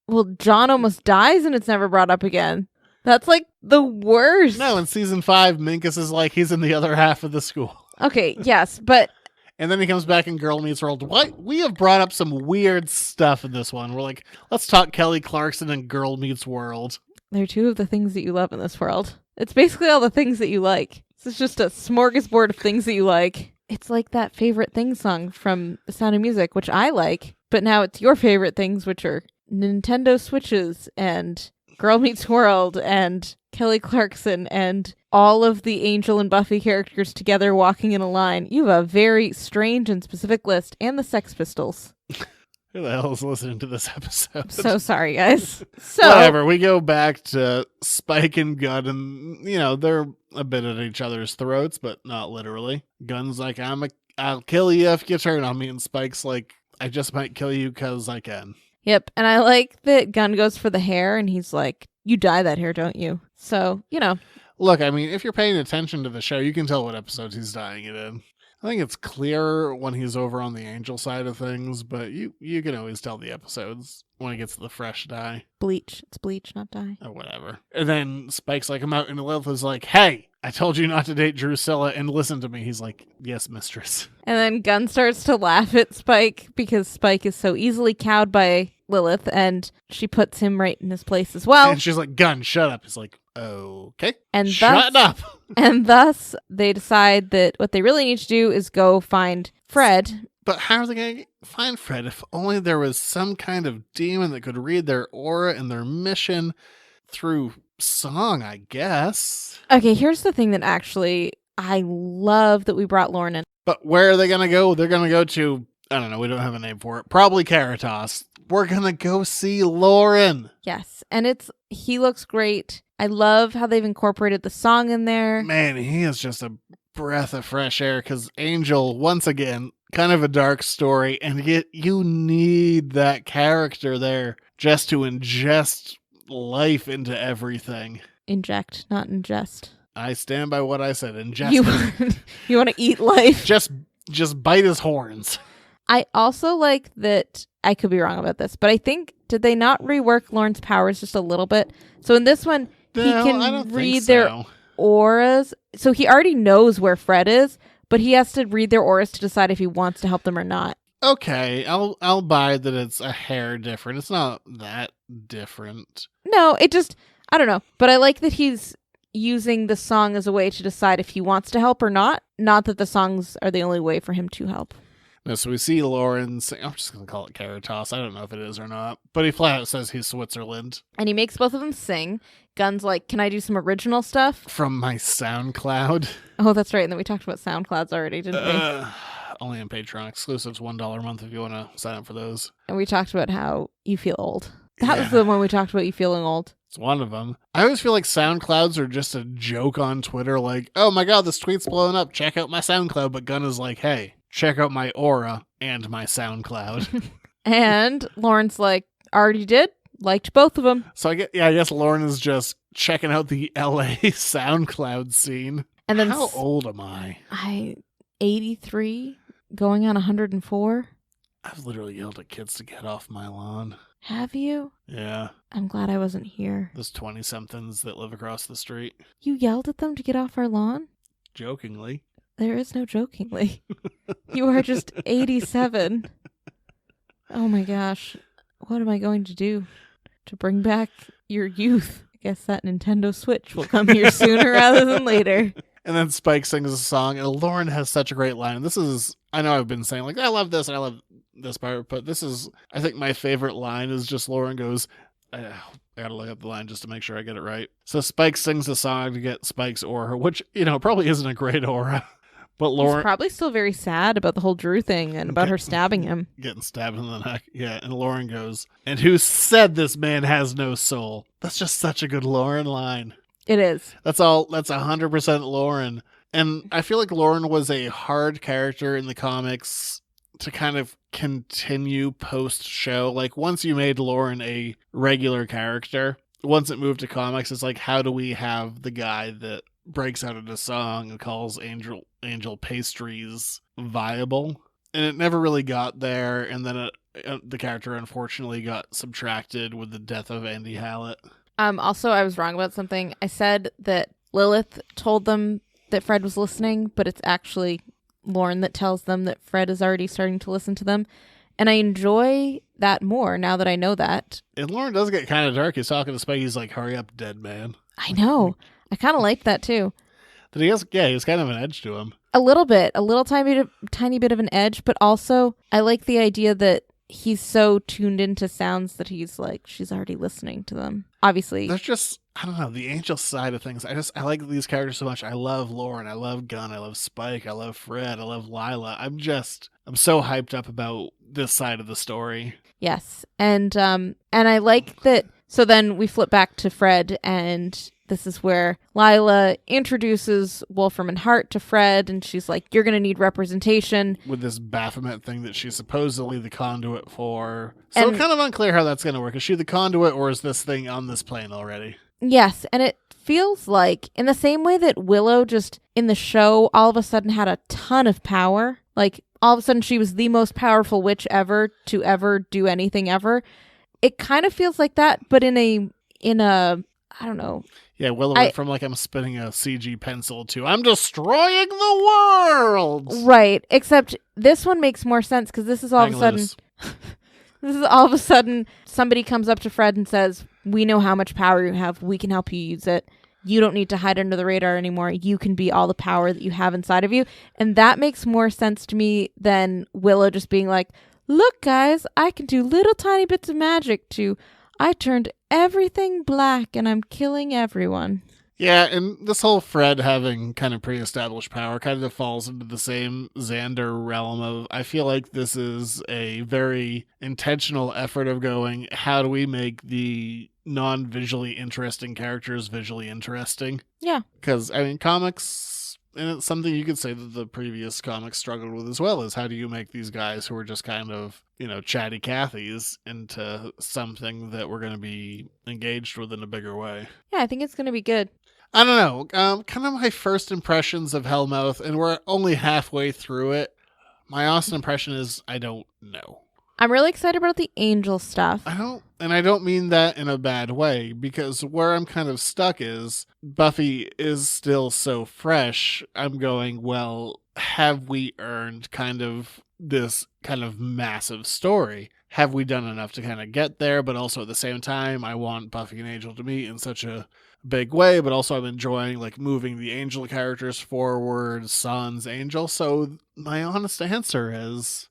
Well, John almost dies, and it's never brought up again. That's like the worst. No, in season 5, Minkus is like, he's in the other half of the school. Okay, yes, but... And then he comes back in Girl Meets World. What? We have brought up some weird stuff in this one. We're like, let's talk Kelly Clarkson and Girl Meets World. They're two of the things that you love in this world. It's basically all the things that you like. This is just a smorgasbord of things that you like. It's like that favorite thing song from The Sound of Music, which I like, but now it's your favorite things, which are Nintendo Switches and Girl Meets World and Kelly Clarkson and all of the Angel and Buffy characters together walking in a line. You have a very strange and specific list, and the Sex Pistols. Who the hell is listening to this episode? So sorry, guys. So whatever. We go back to Spike and Gunn, and they're a bit at each other's throats, but not literally. Gunn's like, I'll kill you if you turn on me, and Spike's like, I just might kill you because I can. Yep, and I like that Gunn goes for the hair, and he's like, you dye that hair, don't you? So, Look, I mean, if you're paying attention to the show, you can tell what episodes he's dyeing it in. I think it's clearer when he's over on the Angel side of things, but you can always tell the episodes when he gets to the fresh dye. Bleach. It's bleach, not dye. Or whatever. And then Spike's like, I'm out, and Lilith is like, hey, I told you not to date Drusilla, and listen to me. He's like, yes, mistress. And then Gunn starts to laugh at Spike because Spike is so easily cowed by Lilith, and she puts him right in his place as well. And she's like, Gunn, shut up. He's like, okay, and shut up. And thus, they decide that what they really need to do is go find Fred. But how are they going to find Fred if only there was some kind of demon that could read their aura and their mission through song, I guess. Okay, here's the thing that actually I love that we brought Lauren in. But where are they going to go? They're going to go to I don't know. We don't have a name for it. Probably Caritas. We're going to go see Lauren. Yes. And he looks great. I love how they've incorporated the song in there. Man, he is just a breath of fresh air because Angel, once again, kind of a dark story. And yet you need that character there just to ingest life into everything. Inject, not ingest. I stand by what I said. Ingest. You want to eat life? Just bite his horns. I also like that, I could be wrong about this, but I think, did they not rework Lauren's powers just a little bit? So in this one, he can read their auras. So he already knows where Fred is, but he has to read their auras to decide if he wants to help them or not. Okay, I'll buy that it's a hair different. It's not that different. No, it just, I don't know. But I like that he's using the song as a way to decide if he wants to help or not. Not that the songs are the only way for him to help. No, so we see Lauren sing. I'm just going to call it Caritas. I don't know if it is or not. But he flat out says he's Switzerland. And he makes both of them sing. Gun's like, can I do some original stuff? From my SoundCloud. Oh, that's right. And then we talked about SoundClouds already, didn't we? Only on Patreon exclusives, $1 a month if you want to sign up for those. And we talked about how you feel old. That was the one we talked about, you feeling old. It's one of them. I always feel like SoundClouds are just a joke on Twitter. Like, oh my God, this tweet's blowing up. Check out my SoundCloud. But Gun is like, hey, check out my aura and my SoundCloud. And Lauren's like, already did. Liked both of them. So I guess Lauren is just checking out the LA SoundCloud scene. And then how old am I? 83, going on 104. I've literally yelled at kids to get off my lawn. Have you? Yeah. I'm glad I wasn't here. Those 20-somethings that live across the street. You yelled at them to get off our lawn? Jokingly. There is no jokingly. You are just 87. Oh my gosh. What am I going to do to bring back your youth? I guess that Nintendo Switch will come here sooner rather than later. And then Spike sings a song, and Lauren has such a great line. And this is, I know I've been saying, like, I love this and I love this part, but this is, I think my favorite line is just Lauren goes, I gotta look up the line just to make sure I get it right. So Spike sings the song to get Spike's aura, which, probably isn't a great aura. But Lauren... He's probably still very sad about the whole Drew thing and about her stabbing him. Getting stabbed in the neck. Yeah, and Lauren goes, and who said this man has no soul? That's just such a good Lauren line. It is. That's 100% Lauren. And I feel like Lauren was a hard character in the comics to kind of continue post-show. Like, once you made Lauren a regular character, once it moved to comics, it's like, how do we have the guy that breaks out into song and calls Angel Pastries viable? And it never really got there, and then the character unfortunately got subtracted with the death of Andy Hallett. Also, I was wrong about something. I said that Lilith told them that Fred was listening, but it's actually Lauren that tells them that Fred is already starting to listen to them. And I enjoy that more now that I know that. And Lauren does get kind of dark. He's talking to Spike. He's like, hurry up, dead man. I know. I kind of like that too. But he has kind of an edge to him. A little bit. A little tiny bit of an edge. But also, I like the idea that he's so tuned into sounds that he's like, she's already listening to them. Obviously. There's just, I don't know, the Angel side of things. I like these characters so much. I love Lauren. I love Gunn. I love Spike. I love Fred. I love Lila. I'm so hyped up about this side of the story. Yes. And I like that. So then we flip back to Fred, and this is where Lila introduces Wolfram and Hart to Fred, and she's like, you're going to need representation. With this Baphomet thing that she's supposedly the conduit for. So kind of unclear how that's going to work. Is she the conduit, or is this thing on this plane already? Yes, and it feels like, in the same way that Willow just, in the show, all of a sudden had a ton of power. Like, all of a sudden she was the most powerful witch ever to ever do anything ever. It kind of feels like that, but in a I don't know. Yeah, Willow went from like, I'm spinning a CG pencil to I'm destroying the world. Right, except this one makes more sense because this is all of a sudden this is all of a sudden somebody comes up to Fred and says, we know how much power you have. We can help you use it. You don't need to hide under the radar anymore. You can be all the power that you have inside of you. And that makes more sense to me than Willow just being like, look, guys, I can do little tiny bits of magic too. I turned everything black and I'm killing everyone. Yeah, and this whole Fred having kind of pre-established power kind of falls into the same Xander realm of, I feel like this is a very intentional effort of going, how do we make the non-visually interesting characters visually interesting? Yeah. Because, I mean, comics, and it's something you could say that the previous comics struggled with as well, is how do you make these guys who are just kind of, chatty Cathys into something that we're going to be engaged with in a bigger way? Yeah, I think it's going to be good. I don't know. Kind of my first impressions of Hellmouth, and we're only halfway through it. My honest impression is I don't know. I'm really excited about the Angel stuff. I don't mean that in a bad way, because where I'm kind of stuck is Buffy is still so fresh. I'm going, well, have we earned kind of this kind of massive story? Have we done enough to kind of get there? But also at the same time, I want Buffy and Angel to meet in such a big way, but also I'm enjoying like moving the Angel characters forward, Sans Angel. So my honest answer is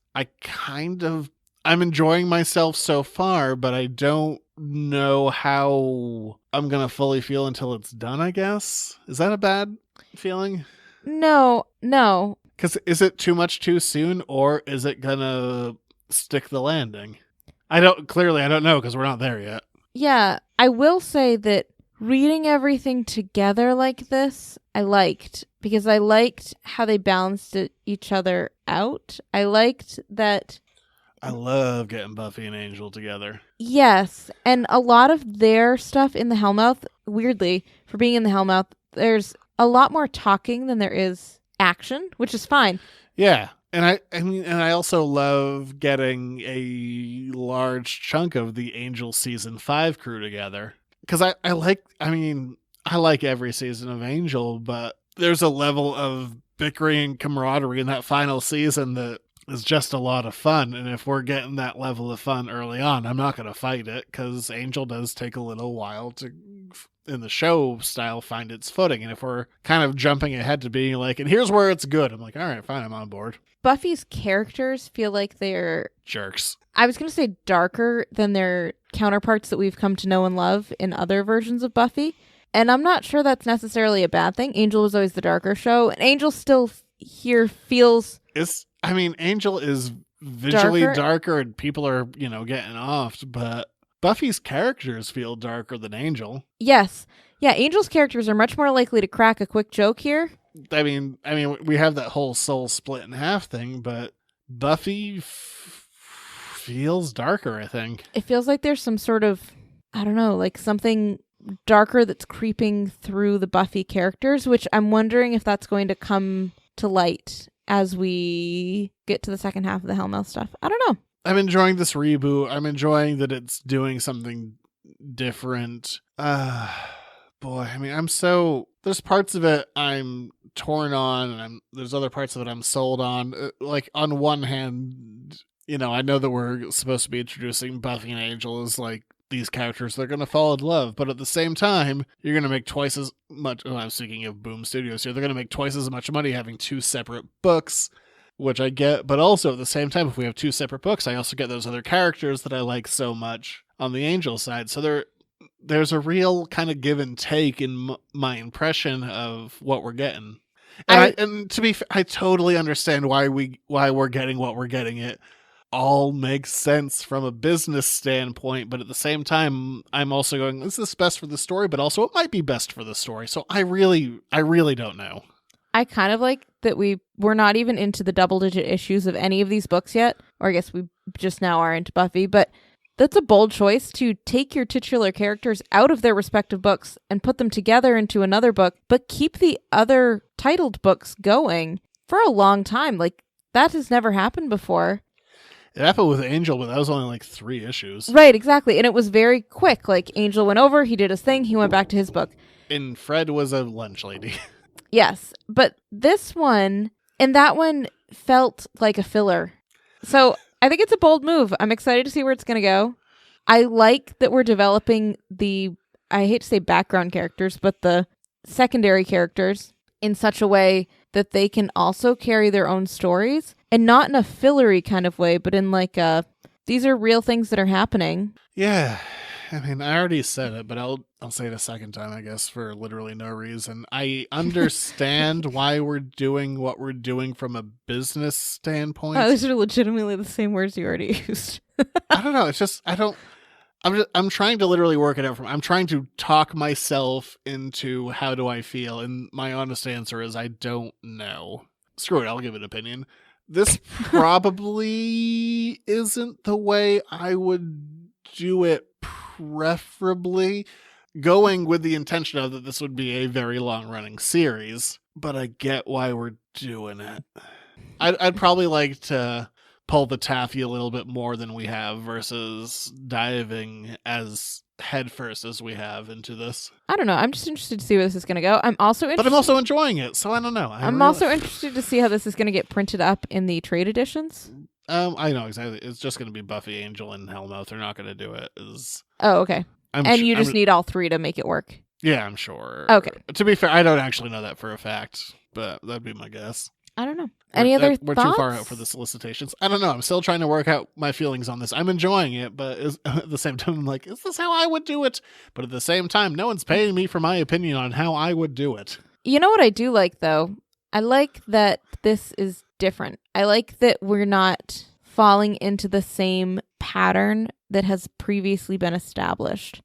I'm enjoying myself so far, but I don't know how I'm going to fully feel until it's done, I guess. Is that a bad feeling? No. Because is it too much too soon, or is it going to stick the landing? I don't know, because we're not there yet. Yeah, I will say that reading everything together like this, I liked, because I liked how they balanced each other out. I liked that. I love getting Buffy and Angel together. Yes, and a lot of their stuff in the Hellmouth, weirdly, for being in the Hellmouth, there's a lot more talking than there is action, which is fine. Yeah. And I also love getting a large chunk of the Angel season 5 crew together. Because I like every season of Angel, but there's a level of bickering and camaraderie in that final season that is just a lot of fun. And if we're getting that level of fun early on, I'm not going to fight it, because Angel does take a little while to, in the show style, find its footing. And if we're kind of jumping ahead to being like, and here's where it's good, I'm like, all right, fine, I'm on board. Buffy's characters feel like they're jerks. I was going to say darker than their counterparts that we've come to know and love in other versions of Buffy. And I'm not sure that's necessarily a bad thing. Angel was always the darker show, and Angel still here feels... Angel is visually darker and people are, getting off, but Buffy's characters feel darker than Angel. Yes. Yeah, Angel's characters are much more likely to crack a quick joke here. I mean, we have that whole soul split in half thing, but Buffy feels darker, I think. It feels like there's some sort of, I don't know, like something darker that's creeping through the Buffy characters, which I'm wondering if that's going to come to light as we get to the second half of the Hellmouth stuff. I don't know. I'm enjoying this reboot. I'm enjoying that it's doing something different. There's parts of it I'm torn on, and there's other parts of it I'm sold on. Like, on one hand, I know that we're supposed to be introducing Buffy and Angel as like these characters that are going to fall in love, but at the same time, you're going to make twice as much. I'm speaking of Boom Studios here. They're going to make twice as much money having two separate books, which I get. But also at the same time, if we have two separate books, I also get those other characters that I like so much on the Angel side. So there's a real kind of give and take in my impression of what we're getting. And I totally understand why we're getting what we're getting. It all makes sense from a business standpoint, but at the same time, I'm also going, this is best for the story, but also it might be best for the story. So I really don't know. I kind of like that we're not even into the double-digit issues of any of these books yet, or I guess we just now are into Buffy, but that's a bold choice to take your titular characters out of their respective books and put them together into another book, but keep the other titled books going for a long time. Like, that has never happened before. It happened with Angel, but that was only like 3 issues. Right, exactly. And it was very quick. Like, Angel went over, he did his thing, he went back to his book. And Fred was a lunch lady. Yes, but this one, and that one felt like a filler. So I think it's a bold move. I'm excited to see where it's going to go. I like that we're developing I hate to say background characters, but the secondary characters in such a way that they can also carry their own stories, and not in a fillery kind of way, but in like these are real things that are happening. Yeah. I mean, I already said it, but I'll say it a second time, I guess, for literally no reason. I understand why we're doing what we're doing from a business standpoint. Oh, those are legitimately the same words you already used. I don't know. It's just I'm trying to literally work it out. I'm trying to talk myself into how do I feel, and my honest answer is I don't know. Screw it. I'll give an opinion. This probably isn't the way I would do it, preferably going with the intention of that this would be a very long-running series, but I get why we're doing it. I'd probably like to pull the taffy a little bit more than we have versus diving as headfirst as we have into this. I don't know. I'm just interested to see where this is going to go. I'm also interested. But I'm also enjoying it, so I don't know. I'm also interested to see how this is going to get printed up in the trade editions. I know exactly. It's just going to be Buffy, Angel, and Hellmouth. They're not going to do it. Oh, okay. You just need all three to make it work. Yeah, I'm sure. Okay. To be fair, I don't actually know that for a fact, but that'd be my guess. I don't know. Any other We're thoughts? too far out for the solicitations. I don't know. I'm still trying to work out my feelings on this. I'm enjoying it, but at the same time, I'm like, is this how I would do it? But at the same time, no one's paying me for my opinion on how I would do it. You know what I do like, though? I like that this is different. I like that we're not falling into the same pattern that has previously been established.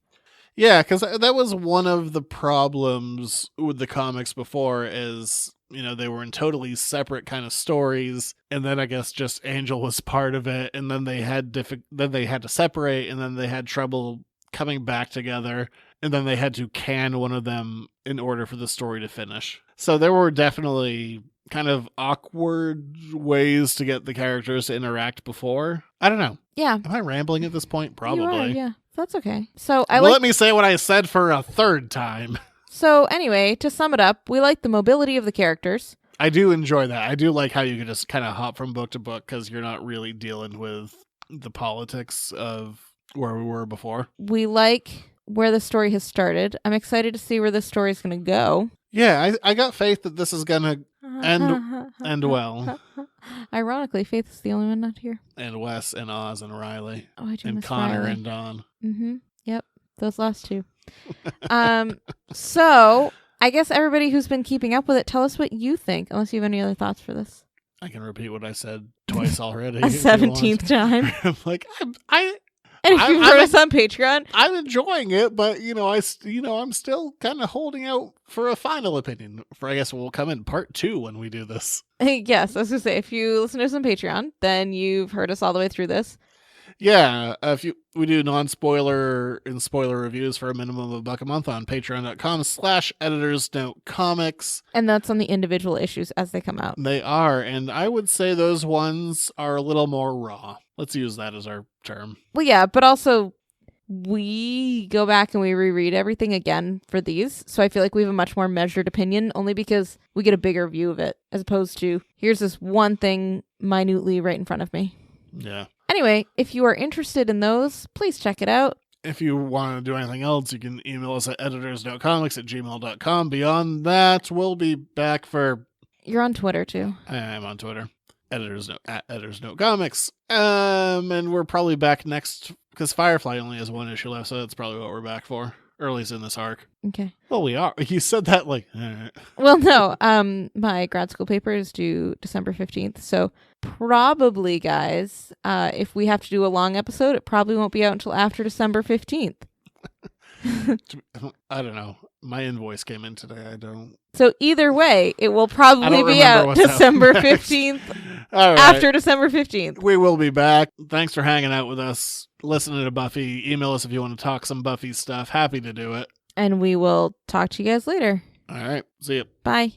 Yeah, because that was one of the problems with the comics before is, you know, they were in totally separate kind of stories, and then I guess just Angel was part of it, and then they had to separate, and then they had trouble coming back together, and then they had to can one of them in order for the story to finish. So there were definitely kind of awkward ways to get the characters to interact before. I don't know. Yeah. Am I rambling at this point? Probably. You are, yeah. That's okay. So let me say what I said for a third time. So anyway, to sum it up, we like the mobility of the characters. I do enjoy that. I do like how you can just kind of hop from book to book because you're not really dealing with the politics of where we were before. We like where the story has started. I'm excited to see where this story is going to go. Yeah, I got faith that this is going to end well. Ironically, Faith is the only one not here. And Wes and Oz and Riley. Oh, I do and miss Connor Riley. and Dawn. Mm-hmm. Yep, those last two. So I guess everybody who's been keeping up with it, tell us what you think, unless you have any other thoughts for this. I can repeat what I said twice already. A 17th time. I'm like, And if you've heard us on Patreon, I'm enjoying it, but I'm still kind of holding out for a final opinion. For I guess we'll come in part 2 when we do this. yes, I was gonna say if you listen to us on Patreon, then you've heard us all the way through this. Yeah, we do non-spoiler and spoiler reviews for a minimum of $1 a month on patreon.com/editorsnotecomics. And that's on the individual issues as they come out. They are, and I would say those ones are a little more raw. Let's use that as our term. Well, yeah, but also we go back and we reread everything again for these. So I feel like we have a much more measured opinion only because we get a bigger view of it as opposed to here's this one thing minutely right in front of me. Yeah. Anyway, if you are interested in those, please check it out. If you want to do anything else, you can email us at editorsnotecomics@gmail.com. Beyond that, we'll be back for... You're on Twitter, too. I am on Twitter. @editorsnotecomics. And we're probably back next, because Firefly only has one issue left, so that's probably what we're back for. Early's in this arc. Okay. Well, we are. You said that like... Well, no. My grad school paper is due December 15th, so probably, guys, if we have to do a long episode, it probably won't be out until after December 15th. I don't know. My invoice came in today. I don't... So either way, it will probably be out what's December out next. 15th. All right. After December 15th. We will be back. Thanks for hanging out with us, listening to Buffy. Email us if you want to talk some Buffy stuff. Happy to do it. And we will talk to you guys later. All right. See you. Bye.